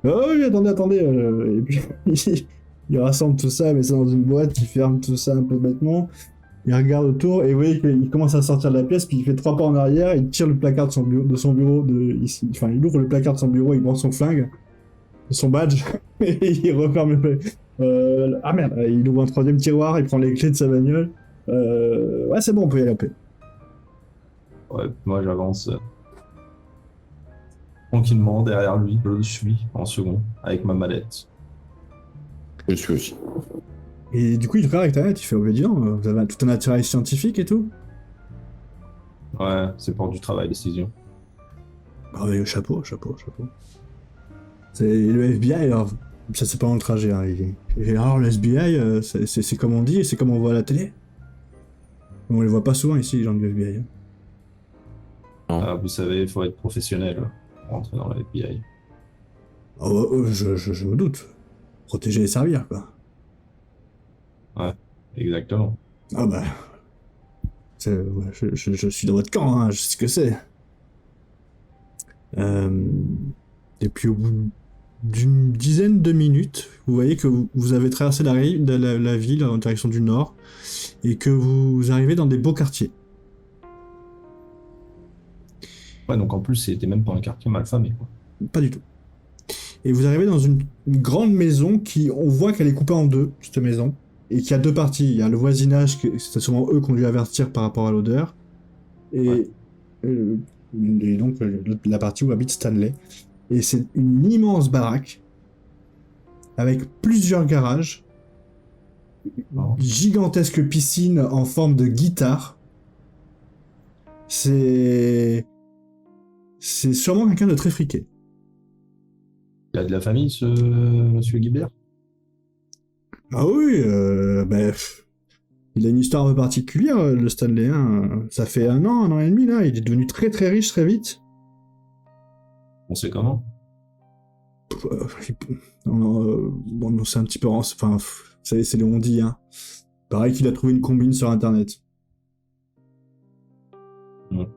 Oh oui, attendez. Et puis, il rassemble tout ça, met ça dans une boîte, il ferme tout ça un peu bêtement. Il regarde autour et vous voyez qu'il commence à sortir de la pièce, puis il fait 3 pas en arrière, il tire le placard de son bureau, enfin il ouvre le placard de son bureau, il prend son flingue, son badge, et il referme le ah merde, il ouvre un 3e tiroir, il prend les clés de sa bagnole. Ouais, c'est bon, on peut y aller en paix. Ouais, moi j'avance tranquillement derrière lui, je le suis en second avec ma mallette. je suis aussi. Et du coup, il te regarde avec ta tête, il fait obédiant, vous avez tout un attirail scientifique et tout. Ouais, c'est pour du travail, décision. Ah ouais, chapeau. C'est le FBI, alors, ça c'est pas dans le trajet. Hein. Et alors, le FBI, c'est comme on dit et c'est comme on voit à la télé. On les voit pas souvent ici, les gens du FBI. Hein. Vous savez, il faut être professionnel pour rentrer dans la FBI. Oh, je me doute. Protéger et servir, quoi. Ouais, exactement. Ah bah... ouais, je suis dans votre camp, hein, je sais ce que c'est. Et puis au bout d'une dizaine de minutes, vous voyez que vous avez traversé la ville en direction du nord et que vous arrivez dans des beaux quartiers. Ouais, donc en plus, c'était même pas un quartier mal famé, quoi. Pas du tout. Et vous arrivez dans une grande maison on voit qu'elle est coupée en deux, cette maison, et qu'il y a 2 parties. Il y a le voisinage, c'est souvent eux qu'on dû avertir par rapport à l'odeur, et donc la partie où habite Stanley. Et c'est une immense baraque avec plusieurs garages, Non. gigantesque piscine en forme de guitare. C'est sûrement quelqu'un de très friqué. Il a de la famille, ce monsieur Guibert? Ah oui, il a une histoire un peu particulière, le Stanley. Hein. Ça fait un an et demi là. Il est devenu très très riche très vite. On sait comment? Bon, c'est un petit peu... Enfin, vous savez, c'est les on-dit, hein. Pareil qu'il a trouvé une combine sur Internet. Ouais.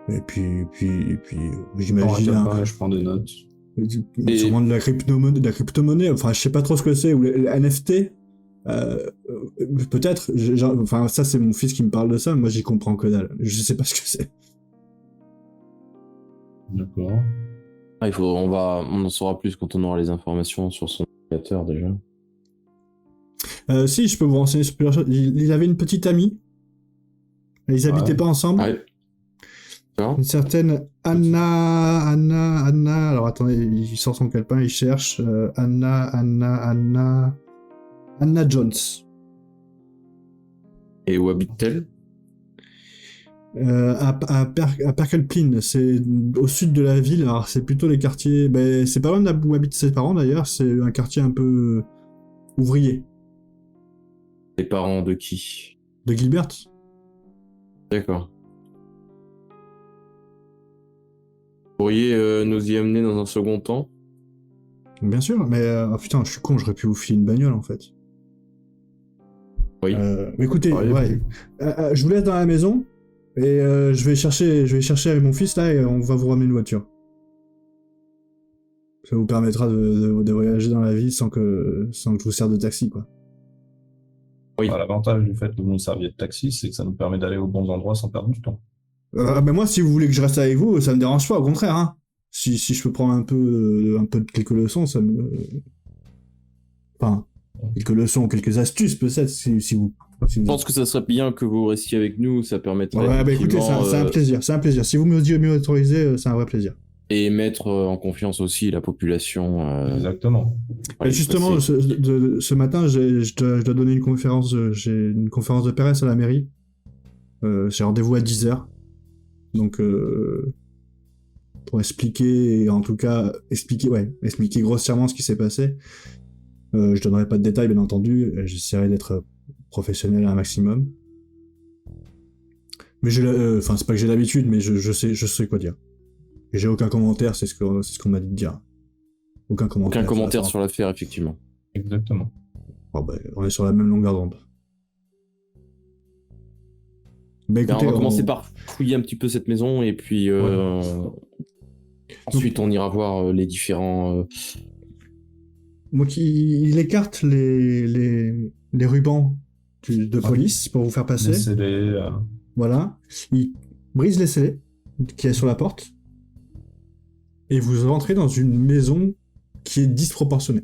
Et puis j'imagine... Je prends des notes. Sûrement de la crypto-monnaie. Enfin, je sais pas trop ce que c'est. Ou les NFT. Peut-être. Enfin, ça, c'est mon fils qui me parle de ça. Moi, j'y comprends que dalle. Je sais pas ce que c'est. D'accord. On en saura plus quand on aura les informations sur son navigateur déjà. Si, je peux vous renseigner sur plusieurs choses. Il avait une petite amie. Ils habitaient pas ensemble. Ouais. Une certaine Anna. Alors attendez, il sort son calepin, il cherche. Anna Jones. Et où habite-t-elle? À Perkelplin, c'est au sud de la ville. Alors c'est plutôt les quartiers. Ben, c'est pas loin d'où habitent ses parents d'ailleurs. C'est un quartier un peu ouvrier. Les parents de qui? De Gilbert. D'accord. Vous pourriez nous y amener dans un second temps? Bien sûr, mais oh putain, je suis con, j'aurais pu vous filer une bagnole en fait. Oui. Mais écoutez, ouais, je vous laisse dans la maison et je vais chercher avec mon fils là et on va vous ramener une voiture. Ça vous permettra de voyager dans la ville sans que je vous serve de taxi quoi. Oui. Bah, l'avantage du fait que vous nous serviez de taxi, c'est que ça nous permet d'aller aux bons endroits sans perdre du temps. Mais moi, si vous voulez que je reste avec vous, ça me dérange pas, au contraire. Hein. Si je peux prendre un peu de quelques leçons, ça me... Enfin, quelques leçons, quelques astuces peut-être, si vous... Je pense que ça serait bien que vous restiez avec nous, ça permettrait Ouais, bah écoutez, c'est un plaisir, c'est un plaisir. Si vous m'y autorisez, c'est un vrai plaisir. Et mettre en confiance aussi la population. Exactement. Et justement, ce matin, je dois donner une conférence, j'ai une conférence de presse à la mairie. J'ai rendez-vous à 10h. Donc, pour expliquer, et en tout cas, expliquer grossièrement ce qui s'est passé. Je donnerai pas de détails, bien entendu. J'essaierai d'être professionnel un maximum. Mais c'est pas que j'ai l'habitude, mais je sais quoi dire. Et j'ai aucun commentaire, c'est ce qu'on m'a dit de dire. Aucun commentaire. Sur l'affaire, effectivement. Exactement. Oh, bah, on est sur la même longueur d'onde. Bah, écoutez, on va commencer par fouiller un petit peu cette maison et puis ensuite on ira voir les différents... Donc il écarte les rubans de police pour vous faire passer. Les scellés, Voilà. Il brise les scellés qui est sur la porte. Et vous rentrez dans une maison qui est disproportionnée.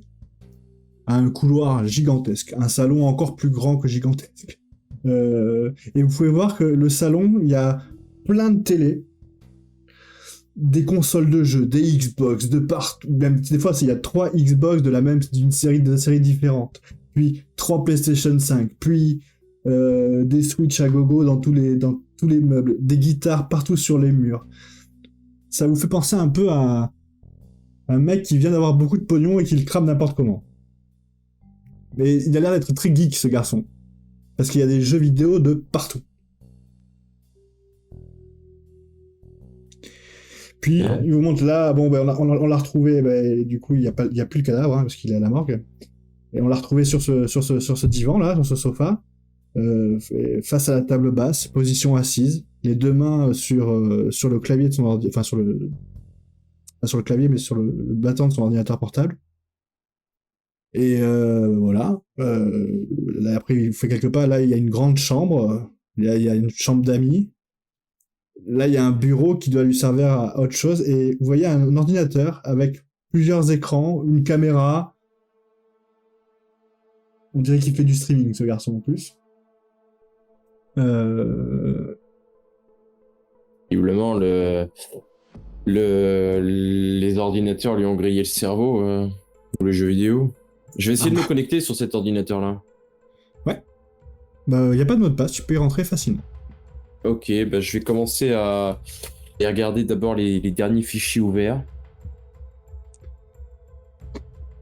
Un couloir gigantesque. Un salon encore plus grand que gigantesque. Et vous pouvez voir que le salon, il y a plein de télés, des consoles de jeux, des Xbox, de partout. Même des fois, il y a 3 Xbox d'une série différentes. Puis 3 PlayStation 5. Puis des Switch à gogo dans tous les meubles. Des guitares partout sur les murs. Ça vous fait penser un peu à un mec qui vient d'avoir beaucoup de pognon et qui le crame n'importe comment. Mais il a l'air d'être très geek, ce garçon. Parce qu'il y a des jeux vidéo de partout. Puis, il vous montre là, bon, ben, on l'a retrouvé, ben, du coup, il y a plus le cadavre, hein, parce qu'il est à la morgue. Et on l'a retrouvé sur ce divan, là, sur ce sofa, face à la table basse, position assise, les deux mains sur le clavier de son ordinateur, enfin, pas sur le clavier, mais sur le battant de son ordinateur portable. Et voilà. Là, après, il fait quelques pas. Là, il y a une grande chambre. Il y a une chambre d'amis. Là, il y a un bureau qui doit lui servir à autre chose. Et vous voyez un ordinateur avec plusieurs écrans, une caméra. On dirait qu'il fait du streaming, ce garçon, en plus. Visiblement, les ordinateurs lui ont grillé le cerveau. Pour les jeux vidéo. Je vais essayer de Ah me connecter sur cet ordinateur-là. Bah, y a pas de mot de passe, tu peux y rentrer facilement. Ok, bah je vais commencer à regarder d'abord les derniers fichiers ouverts.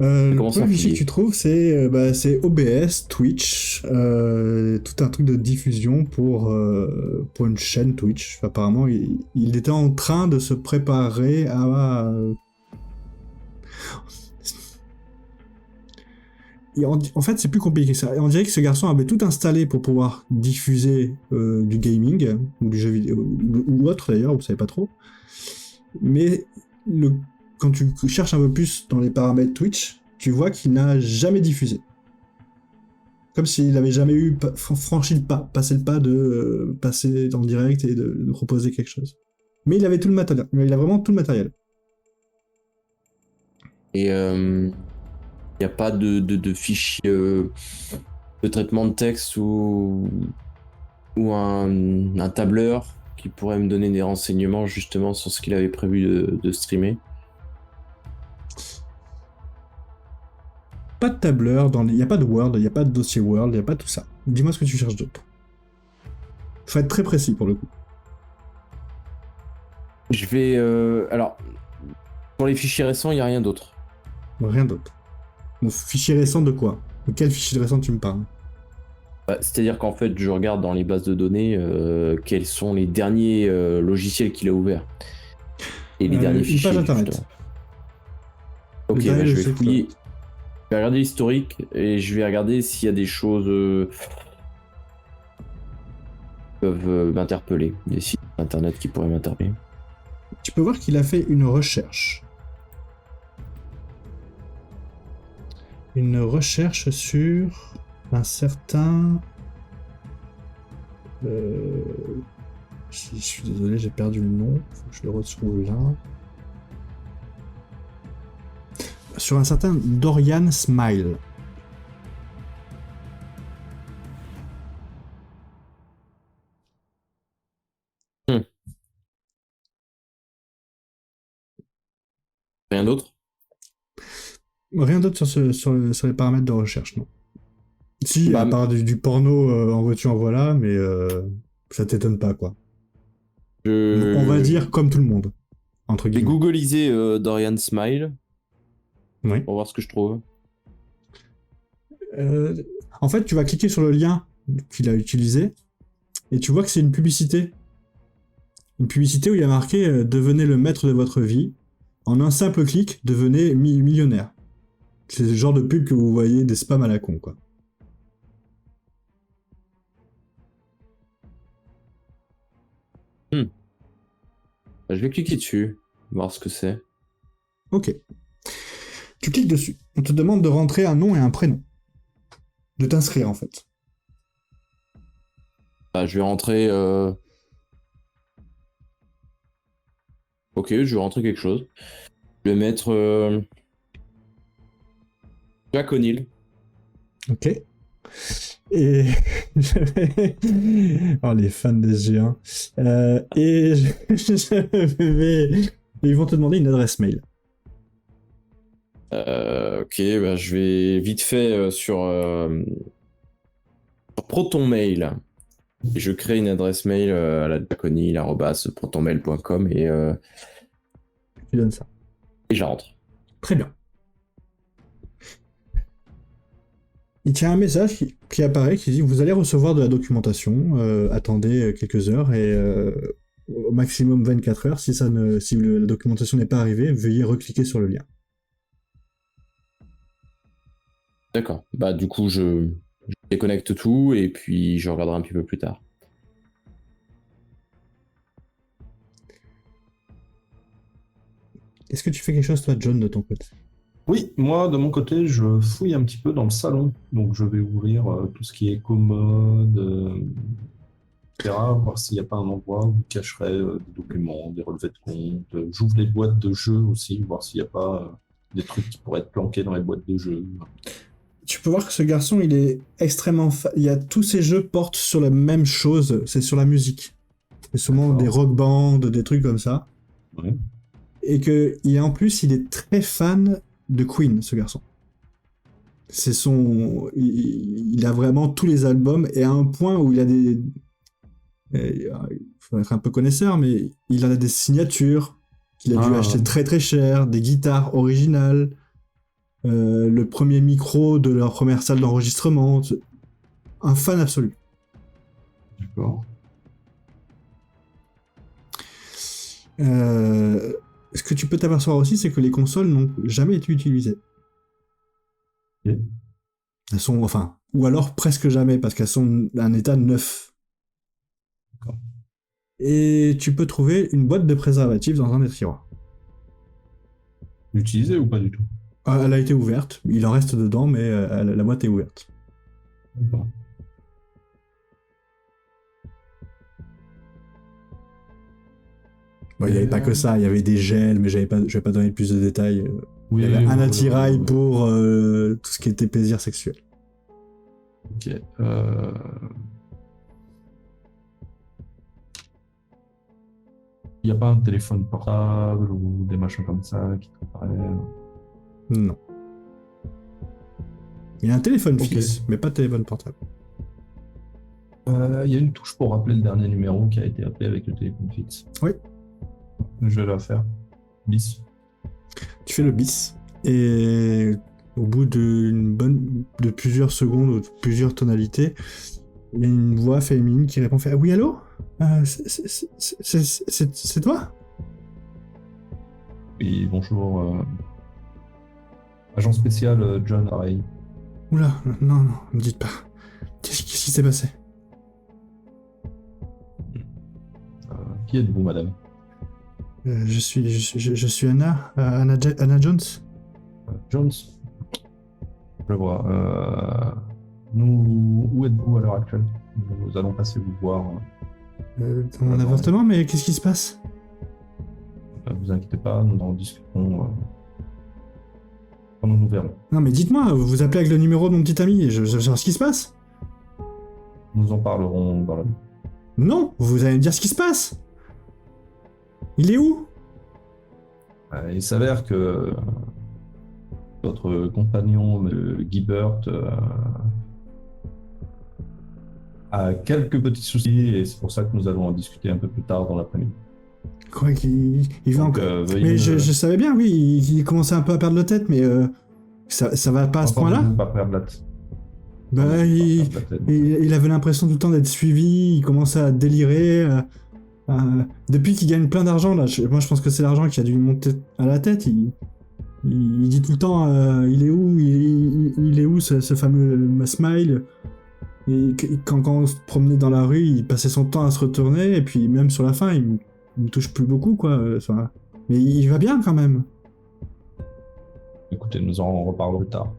Le Comment ça, premier fichier fouiller que tu trouves, c'est OBS, Twitch, tout un truc de diffusion pour une chaîne Twitch. Apparemment, il était en train de se préparer à... En fait, c'est plus compliqué que ça. On dirait que ce garçon avait tout installé pour pouvoir diffuser du gaming, ou du jeu vidéo, ou autre d'ailleurs, vous savez pas trop. Mais quand tu cherches un peu plus dans les paramètres Twitch, tu vois qu'il n'a jamais diffusé. Comme s'il n'avait jamais franchi le pas, passé le pas de passer en direct et de proposer quelque chose. Mais il avait tout le matériel. Il a vraiment tout le matériel. Et il n'y a pas de fichier de traitement de texte ou un tableur qui pourrait me donner des renseignements justement sur ce qu'il avait prévu de streamer. Pas de tableur, il n'y a pas de Word, il n'y a pas de dossier Word, il n'y a pas tout ça. Dis-moi ce que tu cherches d'autre. Faut être très précis pour le coup. Je vais... alors, pour les fichiers récents, il n'y a rien d'autre. Rien d'autre. Mon fichier récent de quoi? De quel fichier récent tu me parles? Bah, c'est-à-dire qu'en fait, je regarde dans les bases de données quels sont les derniers logiciels qu'il a ouverts. Et les derniers une fichiers. page internet. Justement. Ok, Le dernier bah, je vais logiciel qu'il a. fouiller. Je vais regarder l'historique et je vais regarder s'il y a des choses qui peuvent m'interpeller. Des sites internet qui pourraient m'interpeller. Tu peux voir qu'il a fait une recherche. Une recherche sur un certain... Je suis désolé, j'ai perdu le nom. Faut que je le retrouve là. Sur un certain Dorian Smile. Rien d'autre? Rien d'autre sur les paramètres de recherche, non. Si, Bah, à part du porno en voiture, en voilà, mais ça t'étonne pas, quoi. On va dire comme tout le monde, entre Je vais guillemets. googliser Dorian Smile Oui. pour voir ce que je trouve. En fait, tu vas cliquer sur le lien qu'il a utilisé et tu vois que c'est une publicité. Une publicité où il y a marqué devenez le maître de votre vie. En un simple clic, devenez millionnaire. C'est le genre de pub que vous voyez des spams à la con, quoi. Je vais cliquer dessus, voir ce que c'est. Ok. Tu cliques dessus. On te demande de rentrer un nom et un prénom. De t'inscrire, en fait. Bah, je vais rentrer... Ok, je vais rentrer quelque chose. Je vais mettre... Jack O'Neill. Ok. Et... oh, les fans des G1. Et ils vont te demander une adresse mail. Ok, bah, je vais vite fait sur Proton Mail. Et je crée une adresse mail à la jackonill@protonmail.com et Tu donnes ça. je rentre. Très bien. Il tient un message qui apparaît qui dit vous allez recevoir de la documentation, attendez quelques heures et au maximum 24 heures. Si la documentation n'est pas arrivée, veuillez recliquer sur le lien. D'accord. Bah du coup je déconnecte tout et puis je regarderai un petit peu plus tard. Est-ce que tu fais quelque chose toi, John, de ton côté? Oui, moi de mon côté, je fouille un petit peu dans le salon. Donc je vais ouvrir tout ce qui est commode, etc. Voir s'il n'y a pas un endroit où il cacherait des documents, des relevés de compte. J'ouvre les boîtes de jeux aussi, voir s'il n'y a pas des trucs qui pourraient être planqués dans les boîtes de jeux. Tu peux voir que ce garçon, il est extrêmement... tous ces jeux portent sur la même chose, c'est sur la musique. C'est souvent D'accord. des rock bands, des trucs comme ça. Ouais. Et que, en plus, il est très fan de Queen, ce garçon. Il a vraiment tous les albums, et à un point où il a des... Il faut être un peu connaisseur, mais il a des signatures qu'il a dû acheter très très cher, des guitares originales, le premier micro de leur première salle d'enregistrement. Un fan absolu. D'accord. Ce que tu peux t'apercevoir aussi, c'est que les consoles n'ont jamais été utilisées. Ok. Elles sont, enfin, ou alors presque jamais, parce qu'elles sont d'un état neuf. D'accord. Et tu peux trouver une boîte de préservatifs dans un des tiroirs. Utilisé ou pas du tout? Elle a été ouverte, il en reste dedans, mais la boîte est ouverte. D'accord. Bon, il n'y avait pas que ça, il y avait des gels, mais je vais pas donner plus de détails. Oui, Il y avait un voilà, attirail voilà. pour tout ce qui était plaisir sexuel. Ok. Il n'y a pas un téléphone portable ou des machins comme ça qui te paraît... Non. Il y a un téléphone Ok. fixe, mais pas de téléphone portable. Il y a une touche pour rappeler le dernier numéro qui a été appelé avec le téléphone fixe. Oui. Je vais la faire. Bis. Tu fais le bis, et au bout de plusieurs secondes, ou de plusieurs tonalités, il y a une voix féminine qui répond, fait « Oui, allô c'est toi ?» Oui, bonjour. Agent spécial John, pareil. Oula, non, me dites pas. Qu'est-ce qui s'est passé? Qui êtes-vous, madame? Je suis Anna Jones. Jones. Je vois. Où êtes-vous à l'heure actuelle? Nous allons passer vous voir. Dans mon appartement, mais qu'est-ce qui se passe? Vous inquiétez pas, nous en discutons quand nous nous verrons. Non, mais dites-moi, vous appelez avec le numéro de mon petit ami, je veux savoir ce qui se passe. Nous en parlerons dans la... Non, vous allez me dire ce qui se passe. Il est où? Il s'avère que votre compagnon, Guibert, a quelques petits soucis et c'est pour ça que nous allons en discuter un peu plus tard dans l'après-midi. Quoi qu'il il va Donc, encore... veuillez Mais me- je savais bien, oui, il commençait un peu à perdre la tête, mais ça va pas à ce point-là. Entendez-vous pas perdre la tête. Bah, Entendez-vous pas perdre la tête. il avait l'impression tout le temps d'être suivi, il commençait à délirer. Depuis qu'il gagne plein d'argent, là, moi je pense que c'est l'argent qui a dû lui monter à la tête. Il dit tout le temps, il est où, il est où ce fameux Smile. Et quand on se promenait dans la rue, il passait son temps à se retourner, et puis même sur la fin, il me touche plus beaucoup, quoi. Mais il va bien quand même. Écoutez, nous en reparlerons plus tard.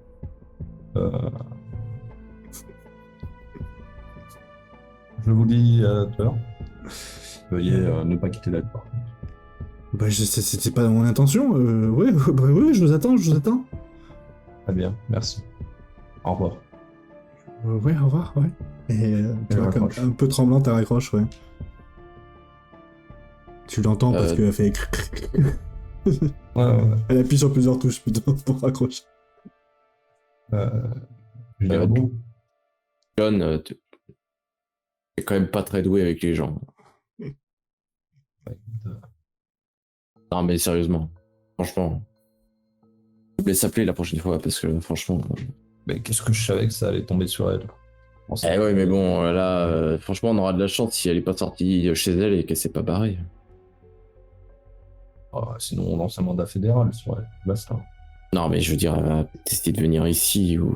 Je vous dis à tout à l'heure. Veuillez ne pas quitter la porte. Bah, c'était pas mon intention. Ouais, je vous attends, Très bien, merci. Au revoir. Ouais, au revoir, ouais. Et tu Elle vois, comme raccroche. un peu tremblante, elle raccroche, ouais. Tu l'entends parce qu'elle fait... Ouais. Elle appuie sur plusieurs touches, plutôt, pour raccrocher. Je dirais bon. John, t'es quand même pas très doué avec les gens. Non, mais sérieusement, franchement, je vous laisse appeler la prochaine fois parce que franchement. Mais qu'est-ce que je savais que ça allait tomber sur elle? Eh ouais, mais bon, là, franchement, on aura de la chance si elle est pas sortie chez elle et qu'elle s'est pas barrée. Sinon, on lance un mandat fédéral sur elle. Basta. Non, mais je veux dire, elle va tester de venir ici ou.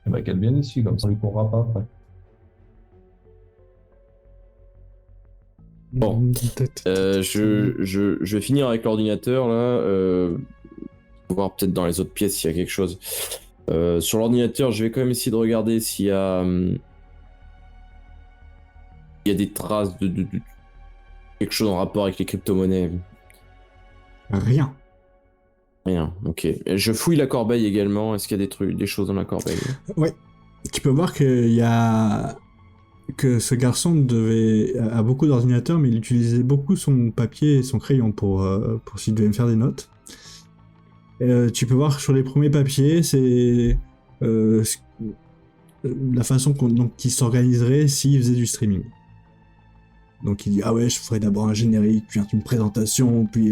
Et bah qu'elle vienne ici, comme ça on lui courra pas après. Bon. Je vais finir avec l'ordinateur là. Voir peut-être dans les autres pièces s'il y a quelque chose. Sur l'ordinateur, je vais quand même essayer de regarder s'il y a. Il y a des traces de quelque chose en rapport avec les crypto-monnaies. Rien. Rien, ok. Je fouille la corbeille également. Est-ce qu'il y a des choses dans la corbeille? Ouais. Tu peux voir qu'il y a... que ce garçon a beaucoup d'ordinateurs, mais il utilisait beaucoup son papier et son crayon pour s'il devait me faire des notes. Tu peux voir sur les premiers papiers, c'est la façon qu'il s'organiserait s'il faisait du streaming. Donc il dit ah ouais, je ferai d'abord un générique, puis une présentation, puis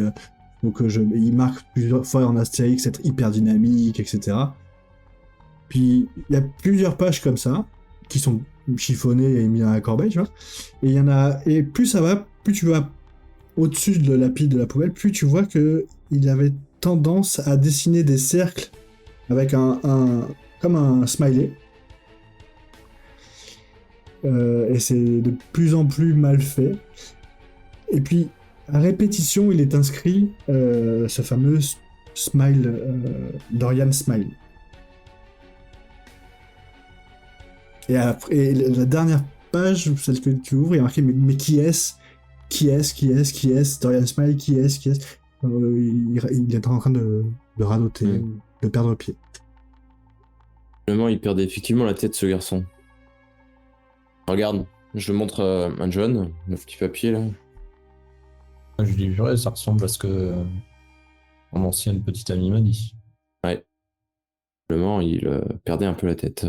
faut que il marque plusieurs fois en astérix être hyper dynamique, etc. Puis il y a plusieurs pages comme ça qui sont chiffonnées et mises dans la corbeille, tu vois. Et il y en a, et plus ça va, plus tu vas au-dessus de la pile de la poubelle, plus tu vois que il avait tendance à dessiner des cercles avec comme un smiley. Et c'est de plus en plus mal fait. Et puis, à répétition, il est inscrit ce fameux smile, Dorian Smile. Et après, la dernière page, celle que tu ouvres, il y a marqué mais qui est-ce ? Qui est-ce ? Dorian Smile, qui est-ce ? Il est en train de radoter, de perdre pied. Finalement, il perdait effectivement la tête, ce garçon. Regarde, je montre à John, le petit papier là. Je dis, purée, ça ressemble à ce que mon ancienne petite amie m'a dit. Ouais. Finalement, il perdait un peu la tête.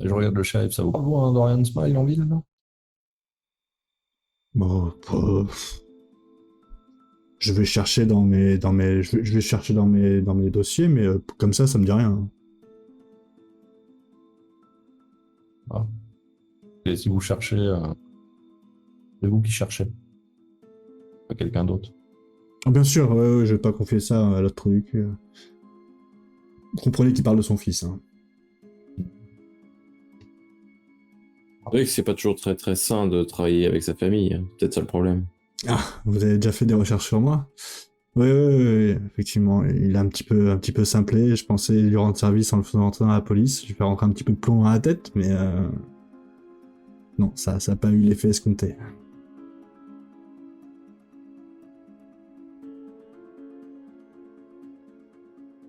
Et je regarde le shérif, ça vaut pas un Dorian Smile en ville, là ? Bon, je vais chercher dans mes dossiers, mais comme ça me dit rien. Ah. Et si vous cherchez, c'est vous qui cherchez, pas quelqu'un d'autre. Ah, bien sûr, je vais pas confier ça à l'autre truc. Vous comprenez qu'il parle de son fils. Hein. C'est vrai que c'est pas toujours très très sain de travailler avec sa famille, hein. Peut-être ça le problème. Ah, vous avez déjà fait des recherches sur moi ? Oui, effectivement, il a un petit peu simplé. Je pensais lui rendre service en le faisant rentrer dans la police. Je vais faire rentrer un petit peu de plomb dans la tête, mais non, ça a pas eu l'effet escompté.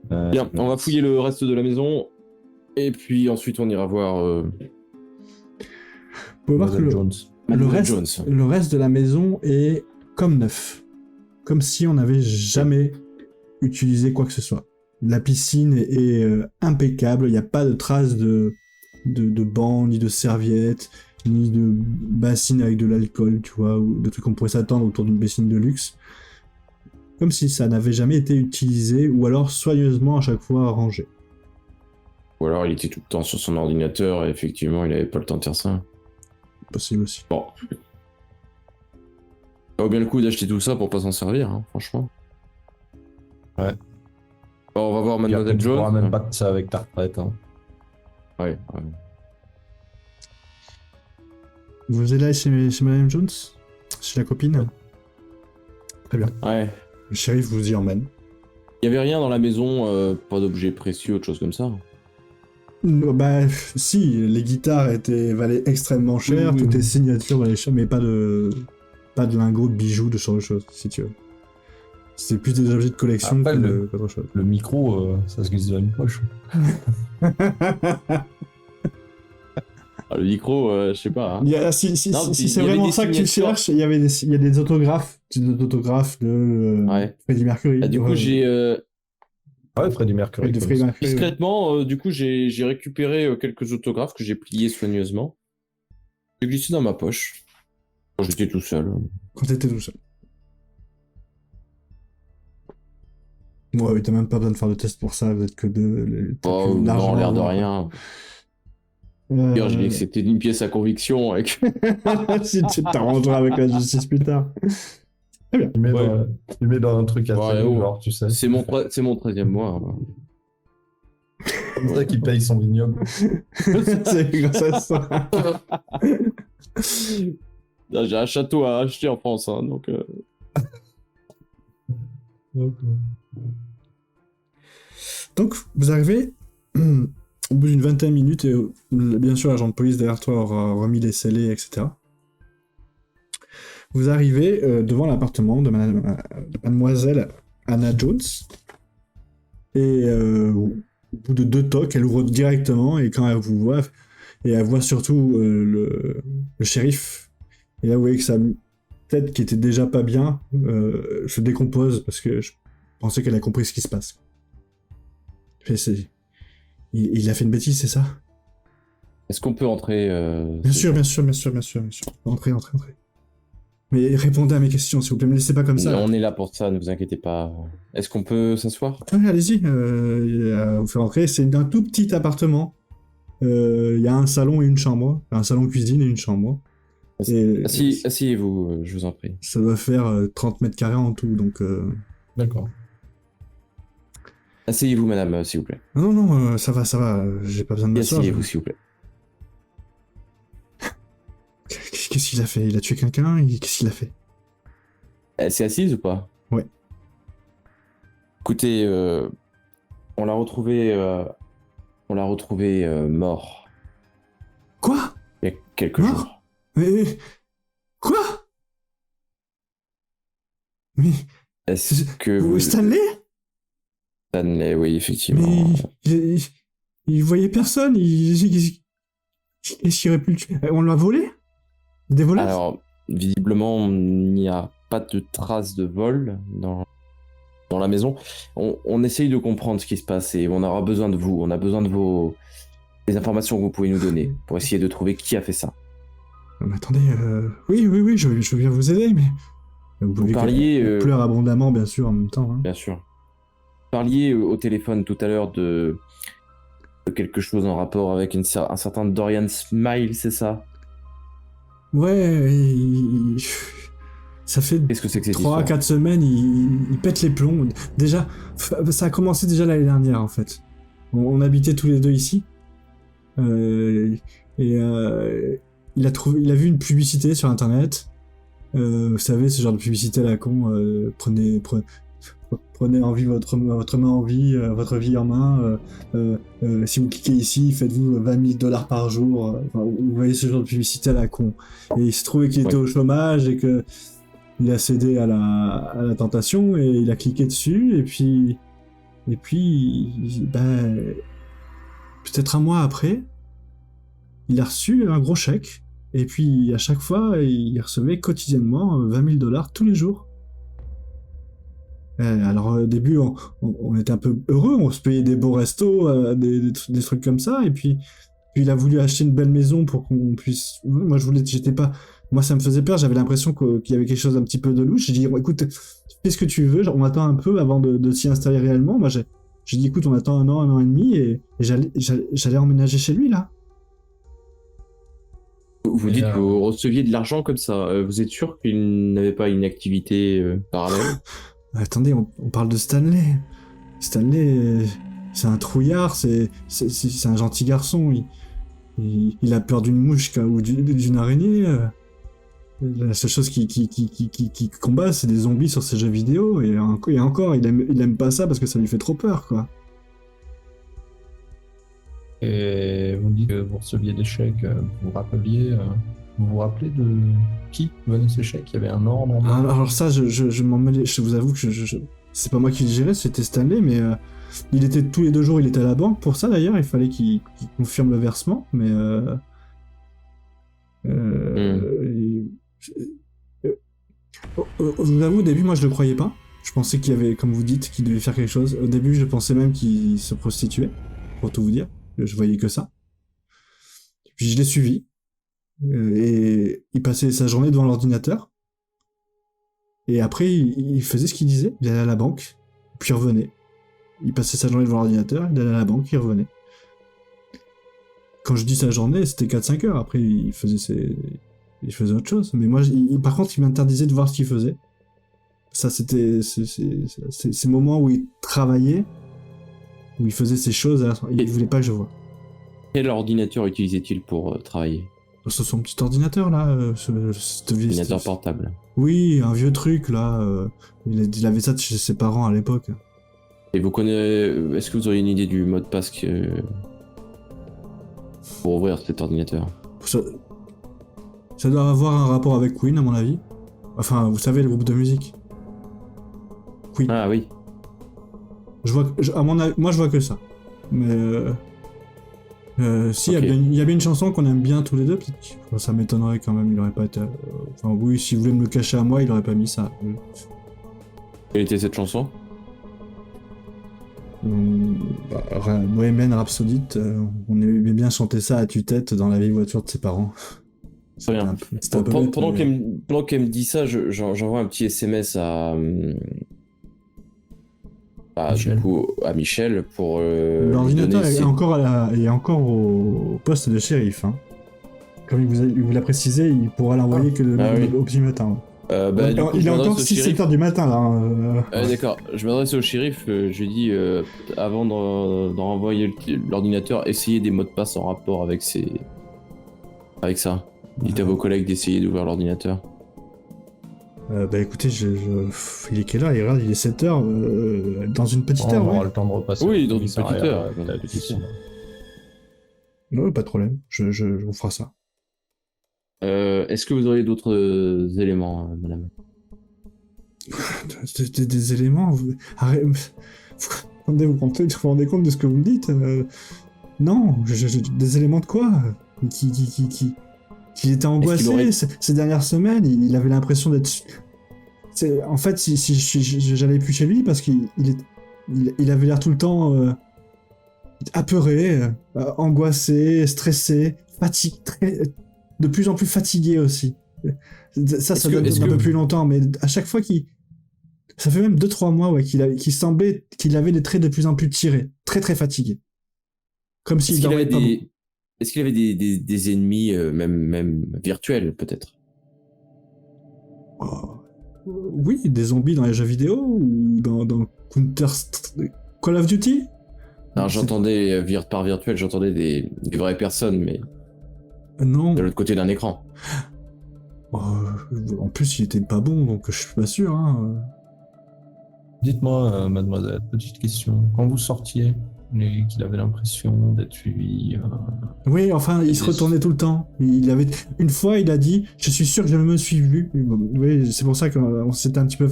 Bien, on va fouiller le reste de la maison, et puis ensuite on ira voir... Vous pouvez voir que le reste de la maison est comme neuf. Comme si on n'avait jamais utilisé quoi que ce soit. La piscine est impeccable, il n'y a pas de traces de bancs, ni de serviettes, ni de bassines avec de l'alcool, tu vois, ou de trucs qu'on pourrait s'attendre autour d'une piscine de luxe. Comme si ça n'avait jamais été utilisé, ou alors soigneusement à chaque fois rangé. Ou alors il était tout le temps sur son ordinateur, et effectivement il avait pas le temps de faire ça. Possible aussi. Bon. Ça vaut bien le coup d'acheter tout ça pour pas s'en servir, hein, franchement. Ouais. Bon, on va voir Mademoiselle Tu pourras Jones. même pas de ça avec ta retraite. Hein. Ouais. Vous êtes là chez Madame Jones ? Chez la copine ? Très bien. Ouais. Le shérif vous y emmène. Il y avait rien dans la maison, pas d'objets précieux, autre chose comme ça. Bah, si, les guitares valaient extrêmement cher, toutes les signatures valaient cher, mais pas de lingots, de bijoux, de ce genre de choses, si tu veux. C'est plus des objets de collection Après, qu'autre chose. Le micro, ça se glisse dans une poche. Ah, le micro, je sais pas. Hein. Si c'est vraiment ça que tu cherches, il y a des autographes de Freddie Mercury. Ah, du coup, j'ai... Ouais, Freddie Mercury. Discrètement, du coup, j'ai récupéré quelques autographes que j'ai pliés soigneusement. J'ai glissé dans ma poche. Quand j'étais tout seul. Quand t'étais tout seul. Ouais, t'as même pas besoin de faire de test pour ça, vous êtes que deux. Oh, non, l'air de rien. D'ailleurs, j'ai dit que c'était une pièce à conviction avec... Si tu t'arrangeras avec la justice plus tard. Très bien. Tu mets dans un truc à genre, tu sais. C'est mon 13e mois. C'est comme ça qu'il paye son vignoble. C'est grâce à ça. Là, j'ai un château à acheter en France, hein, donc... Donc, vous arrivez au bout d'une 20 minutes, et bien sûr, l'agent de police derrière toi aura remis les scellés, etc. Vous arrivez devant l'appartement de mademoiselle Anna Jones, et au bout de 2 tocs, elle ouvre directement, et quand elle vous voit, et elle voit surtout le shérif, et là vous voyez que sa tête, qui était déjà pas bien, se décompose, parce que pensais qu'elle a compris ce qui se passe. Mais il a fait une bêtise, c'est ça? Est-ce qu'on peut entrer Bien sûr. Entrez. Mais répondez à mes questions, s'il vous plaît, me laissez pas comme ça. On est là pour ça, ne vous inquiétez pas. Est-ce qu'on peut s'asseoir? Ouais, allez-y, vous faire entrer. C'est un tout petit appartement. Il y a un salon et une chambre. Un salon cuisine et une chambre. Et Asseyez-vous, je vous en prie. ça doit faire 30 mètres carrés en tout, donc... D'accord. Asseyez-vous, madame, s'il vous plaît. Non, ça va, j'ai pas besoin de m'asseoir. Asseyez-vous, s'il vous plaît. Qu'est-ce qu'il a fait? Il a tué quelqu'un? Qu'est-ce qu'il a fait? Elle s'est assise ou pas? Ouais. Écoutez, on l'a retrouvé mort Quoi? il y a quelques Mort? jours. Mais... Quoi? Mais... Est-ce que vous... Stanley? Stanley, oui, effectivement. Mais... Il voyait personne, Qu'est-ce qu'il aurait pu le tuer? On l'a volé? Des voleurs? Alors, visiblement, il n'y a pas de traces de vol dans la maison. On essaye de comprendre ce qui se passe et on aura besoin de vous. On a besoin de des informations que vous pouvez nous donner pour essayer de trouver qui a fait ça. Mais attendez, oui, je veux bien vous aider, mais... Vous parliez... On pleure abondamment, bien sûr, en même temps. Hein. Bien sûr. Vous parliez au téléphone tout à l'heure de quelque chose en rapport avec un certain Dorian Smile, c'est ça? Ouais, ça fait Qu'est-ce que c'est que cette 3 à histoire? 4 semaines, il pète les plombs. Déjà, ça a commencé déjà l'année dernière, en fait. On habitait tous les deux ici. Il a vu une publicité sur Internet. Vous savez, ce genre de publicité à la con, prenez en vie votre main en vie, votre vie en main. Si vous cliquez ici, faites-vous $20,000 par jour. Vous voyez ce genre de publicité à la con. Et il se trouvait qu'il était au chômage et que il a cédé à la tentation et il a cliqué dessus. Et puis peut-être un mois après, il a reçu un gros chèque. Et puis à chaque fois, il recevait quotidiennement $20,000 tous les jours. Alors au début, on était un peu heureux, on se payait des beaux restos, des trucs comme ça, et puis il a voulu acheter une belle maison pour qu'on puisse... Moi, moi, ça me faisait peur, j'avais l'impression qu'il y avait quelque chose un petit peu de louche. J'ai dit, écoute, fais ce que tu veux, on attend un peu avant de s'y installer réellement. Moi, j'ai dit, écoute, on attend un an et demi, et j'allais emménager chez lui, là. Vous dites que vous receviez de l'argent comme ça. Vous êtes sûr qu'il n'avait pas une activité parallèle? Attendez, on parle de Stanley. Stanley, c'est un trouillard, c'est un gentil garçon. Il a peur d'une mouche ou d'une araignée. La seule chose qui combat, c'est des zombies sur ses jeux vidéo. Et encore, il aime pas ça parce que ça lui fait trop peur, quoi. Et vous dites que vous receviez des chèques, vous vous rappelez de qui venait ces chèques? Il y avait un ordre? Alors ça, je m'en mêle, je vous avoue que c'est pas moi qui le gérais, c'était Stanley, mais il était tous les 2 jours, il était à la banque pour ça d'ailleurs, il fallait qu'il confirme le versement, mais je vous avoue, au début, moi je le croyais pas. Je pensais qu'il y avait, comme vous dites, qu'il devait faire quelque chose. Au début, je pensais même qu'il se prostituait, pour tout vous dire. Je voyais que ça. Puis je l'ai suivi. Et il passait sa journée devant l'ordinateur. Et après, il faisait ce qu'il disait. Il allait à la banque, puis il revenait. Il passait sa journée devant l'ordinateur, il allait à la banque, il revenait. Quand je dis sa journée, c'était 4-5 heures. Après, il faisait autre chose. Mais moi, par contre, il m'interdisait de voir ce qu'il faisait. Ça, c'était ces moments où il travaillait, où il faisait ses choses, il voulait pas que je voie. Quel ordinateur utilisait-il pour travailler? C'est son petit ordinateur, là. Ordinateur portable. Oui, un vieux truc, là. Il avait ça de chez ses parents à l'époque. Et vous connaissez... Est-ce que vous auriez une idée du mot de passe pour ouvrir cet ordinateur? Ça doit avoir un rapport avec Queen, à mon avis. Enfin, vous savez, le groupe de musique. Queen. Ah oui. À mon avis, moi, je vois que ça. Mais... si, Okay. il y a bien une chanson qu'on aime bien tous les deux, peut-être. Ça m'étonnerait quand même, il aurait pas été... Enfin, oui, si vous voulez me le cacher à moi, il aurait pas mis ça. Quelle était cette chanson? Bohemian Rhapsody, on aimait bien chanter ça à tue-tête dans la vieille voiture de ses parents. Très bien. C'était un peu bête, Pendant mais- qu'elle me dit ça, j'envoie un petit SMS Michel. du coup, à Michel pour lui L'ordinateur donner est encore au poste de shérif. Hein. Comme il vous l'a précisé, il pourra l'envoyer que au petit matin. du coup, Il je est encore m'adresse au 6-7 shérif. heures du matin là. Hein. D'accord, je m'adresse au shérif, je lui dis avant d'en renvoyer l'ordinateur, essayez des mots de passe en rapport avec ça. Dites à vos collègues d'essayer d'ouvrir l'ordinateur. Bah écoutez, il est quelle heure? Il est 7 heures. Dans une petite On heure, aura ouais. le temps de repasser. Oui, au dans une commissariat, petite heure. t'as l'habitude. Ouais, pas de problème. Je vous ferai ça. Est-ce que vous auriez d'autres éléments, madame? Des éléments. Arrête. Vous vous rendez compte de ce que vous me dites? Non, des éléments de quoi? Qui était angoissé aurait- ces dernières semaines. Il avait l'impression d'être. En fait, si j'allais plus chez lui parce il avait l'air tout le temps apeuré, angoissé, stressé, de plus en plus fatigué aussi. Ça Est-ce date que- d'un peu plus longtemps, mais à chaque fois ça fait même 2-3 mois qu'il semblait qu'il avait des traits de plus en plus tirés, très très fatigué. Comme Est-ce s'il qu'il dormait avait pas beaucoup. Est-ce qu'il avait des ennemis, même virtuels, peut-être? Oh. Oui, des zombies dans les jeux vidéo ou dans Call of Duty. Alors C'est- j'entendais, par virtuel, j'entendais des vraies personnes, mais Non. de l'autre côté d'un écran. En plus, il était pas bon, donc je suis pas sûr. Hein. Dites-moi, mademoiselle, petite question. Quand vous sortiez, qu'il avait l'impression d'être suivi, Oui, enfin, il se des- retournait tout le temps. Une fois, il a dit, je suis sûr que je me suis vu. Oui, c'est pour ça qu'on s'était un petit peu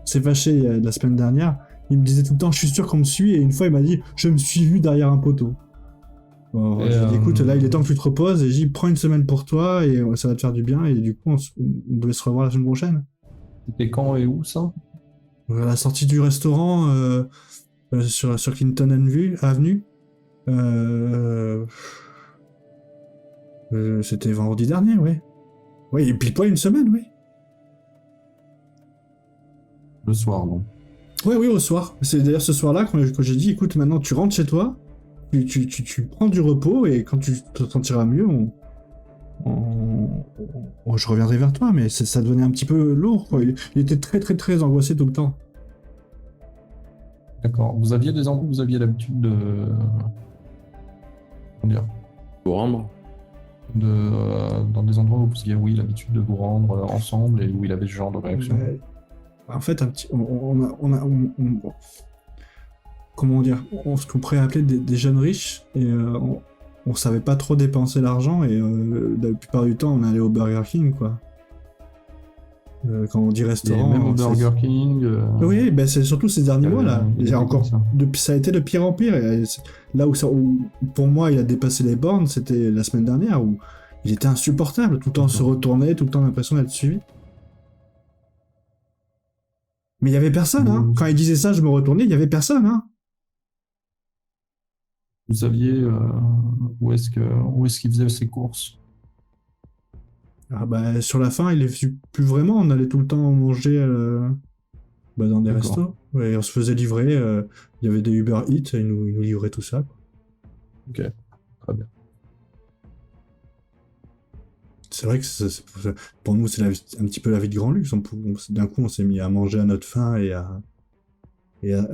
s'est fâché la semaine dernière. Il me disait tout le temps, je suis sûr qu'on me suit. Et une fois, il m'a dit, je me suis vu derrière un poteau. Bon, Et, j'ai dit, écoute, là, il est temps que tu te reposes. Et j'ai dit, prends une semaine pour toi et ça va te faire du bien. Et du coup, on devait se revoir la semaine prochaine. c'était quand et où ça? À la sortie du restaurant sur Clinton Avenue. C'était vendredi dernier, ouais. Oui, et pile pas une semaine, oui. Le soir, non? Oui, au soir. C'est d'ailleurs ce soir-là que j'ai dit, écoute, maintenant tu rentres chez toi, tu prends du repos, et quand tu te sentiras mieux, je reviendrai vers toi, mais ça devenait un petit peu lourd, quoi. Il était très, très, très angoissé tout le temps. D'accord. Vous aviez des endroits où vous aviez l'habitude de. Comment dire? Pour rendre. Dans des endroits où vous aviez, oui, l'habitude de vous rendre ensemble et où il avait ce genre de réaction. Ouais. En fait, comment dire, ce qu'on pourrait appeler des jeunes riches, et on savait pas trop dépenser l'argent, et la plupart du temps on allait au Burger King, quoi. Quand on dit Et restaurant, même au c'est- Burger King. Oui, ben c'est surtout ces derniers mois là. il y J'ai avait encore ça. ça a été de pire en pire. Là où pour moi il a dépassé les bornes, c'était la semaine dernière où il était insupportable, tout le temps se retourner, tout le temps l'impression d'être suivi. Mais il y avait personne, hein. Quand il disait ça, je me retournais, il y avait personne, hein. Vous saviez où est-ce qu'il faisait ses courses? Ah bah, sur la fin, il est venu plus vraiment. On allait tout le temps manger dans des D'accord. restos. Ouais, on se faisait livrer. Il y avait des Uber Eats, et ils nous livraient tout ça, quoi. Ok, très bien. C'est vrai que pour nous, c'est un petit peu la vie de grand luxe. D'un coup, on s'est mis à manger à notre faim et à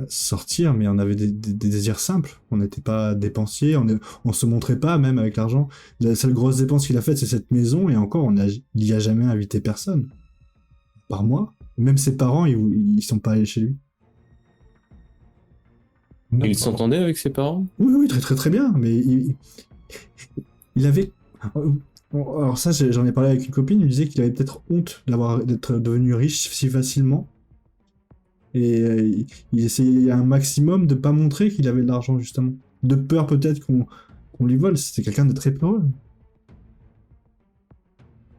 sortir, mais on avait des désirs simples. On n'était pas dépensiers, on se montrait pas, même avec l'argent. La seule grosse dépense qu'il a faite, c'est cette maison, et encore, il y a jamais invité personne. Par mois. Même ses parents, ils sont pas allés chez lui. Il D'accord. s'entendait avec ses parents? Oui, très très très bien, mais il avait... Alors ça, j'en ai parlé avec une copine, il me disait qu'il avait peut-être honte d'être devenu riche si facilement. Et il essayait un maximum de pas montrer qu'il avait de l'argent, justement. De peur peut-être qu'on lui vole. C'était quelqu'un de très peureux.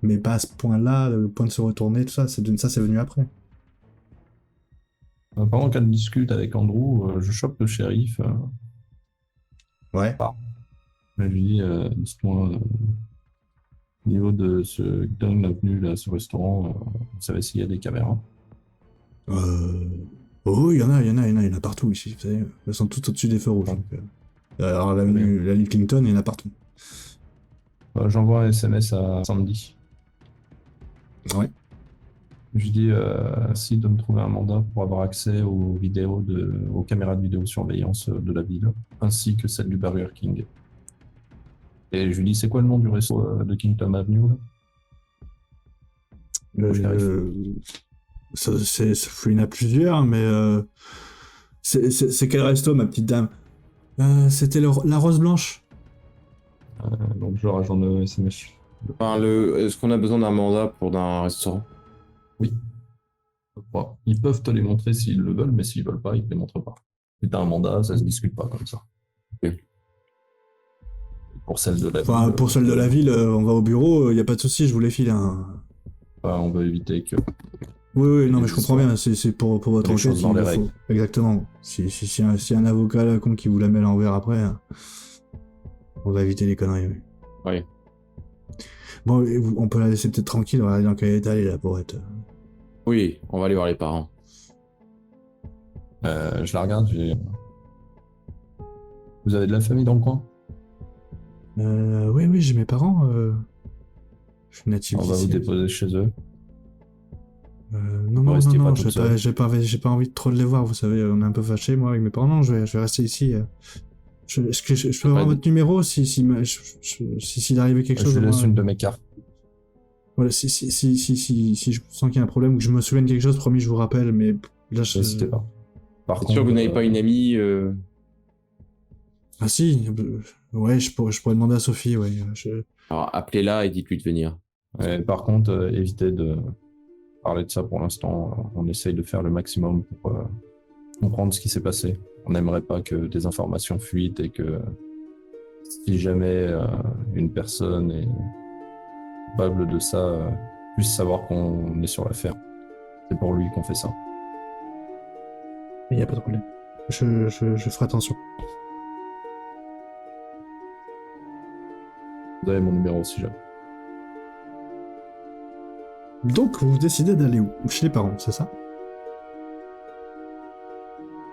Mais pas à ce point-là, le point de se retourner, tout ça, c'est venu après. Pendant qu'elle discute avec Andrew, je chope le shérif. Ouais. Je lui dis, dites-moi, au niveau de ce gang venu là, ce restaurant, vous savez s'il y a des caméras? Oh, il y en a partout ici, vous savez. Elles sont toutes au-dessus des feux rouges. Donc, alors, l'avenue Clinton, il y en a partout. J'envoie un SMS à Sandy. Ouais. Je lui dis s'il doit me trouver un mandat pour avoir accès aux vidéos, aux caméras de vidéosurveillance de la ville, ainsi que celle du Burger King. Et je lui dis c'est quoi le nom du resto de Kingdom Avenue là? Il y en a plusieurs, mais c'est quel resto, ma petite dame? C'était la Rose Blanche. Donc je leur agende le SMS. Enfin, est-ce qu'on a besoin d'un mandat pour un restaurant? Oui. Bon, ils peuvent te les montrer s'ils le veulent, mais s'ils veulent pas, ils te les montrent pas. Si t'as un mandat, ça se discute pas comme ça. Ok. Pour celle de la Enfin, ville. pour celle de la ville, on va au bureau, il n'y a pas de souci, je vous les file. Hein. On veut éviter que. Oui, non, les mais je comprends bien, c'est pour votre les enquête. choses dans il les vous règles. faut. Exactement. Si un avocat là, con qui vous la met à l'envers après, on va éviter les conneries. Oui. Ouais. Bon, on peut la laisser peut-être tranquille, on va regarder dans quel état elle est là pour être. Oui, on va aller voir les parents. Je la regarde, Vous avez de la famille dans le coin? Oui, j'ai mes parents. Je suis natif On va vous d'ici. déposer chez eux. Non, restiez pas j'ai toute seule. j'ai pas envie de trop de les voir, vous savez, on est un peu fâchés, moi, avec mes parents. Non, je vais rester ici. Est-ce que je peux avoir votre numéro s'il arrivait quelque chose? Je lui laisse moi, une de mes cartes. Voilà, si je sens qu'il y a un problème ou que je me souviens de quelque chose, promis, je vous rappelle, mais là, N'hésitez pas. Par C'est sûr que vous n'avez pas une amie Ah si, ouais, je pourrais demander à Sophie, ouais. Alors appelez-la et dites-lui de venir. Par contre, évitez de parler de ça pour l'instant. On essaye de faire le maximum pour comprendre ce qui s'est passé. On n'aimerait pas que des informations fuitent et que si jamais une personne est coupable de ça, puisse savoir qu'on est sur l'affaire. C'est pour lui qu'on fait ça. Il n'y a pas de problème. Je ferai attention. Vous avez mon numéro si jamais. Donc, vous décidez d'aller où? Chez les parents, c'est ça?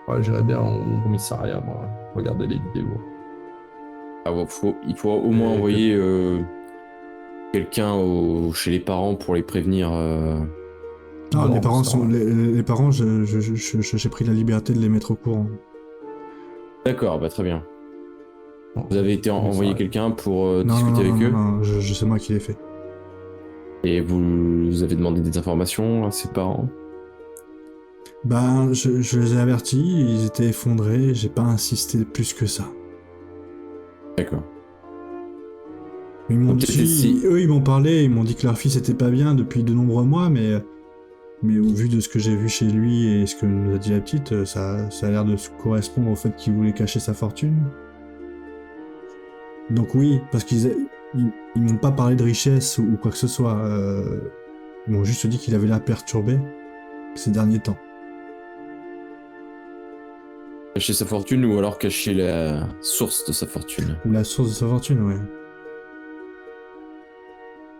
Ouais, j'irais bien au commissariat, moi, regarder les vidéos. Ah, bon, il faut au moins envoyer quelqu'un chez les parents pour les prévenir. Non, Non, les parents ça sont. va. Les parents, j'ai pris la liberté de les mettre au courant. D'accord, bah très bien. Non, Vous avez été envoyé quelqu'un pour discuter avec eux Non, c'est moi qui l'ai fait. et vous avez demandé des informations à ses parents. Ben, je les ai avertis, ils étaient effondrés, j'ai pas insisté plus que ça. D'accord. Ils m'ont Ok, dit, si- eux, ils m'ont parlé, ils m'ont dit que leur fils était pas bien depuis de nombreux mois, mais au vu de ce que j'ai vu chez lui et ce que nous a dit la petite, ça a l'air de se correspondre au fait qu'il voulait cacher sa fortune. Donc oui, parce qu'ils m'ont pas parlé de richesse ou quoi que ce soit. Ils m'ont juste dit qu'il avait l'air perturbé ces derniers temps. Cacher sa fortune ou alors cacher la source de sa fortune. Ou la source de sa fortune, ouais.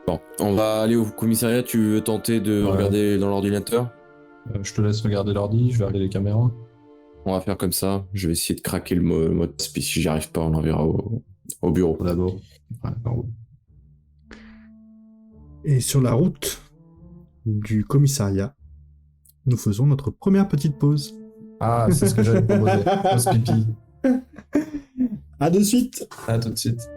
Bon, on va aller au commissariat. Tu veux tenter de Ouais. regarder dans l'ordinateur? Je te laisse regarder l'ordi, je vais regarder les caméras. On va faire comme ça. Je vais essayer de craquer le mot de passe, puis si j'y arrive pas, on l'enverra au bureau. Au labo. Ouais, en haut. Et sur la route du commissariat, nous faisons notre première petite pause. Ah, c'est ce que j'allais proposer. Pause pipi. À de suite. À tout de suite.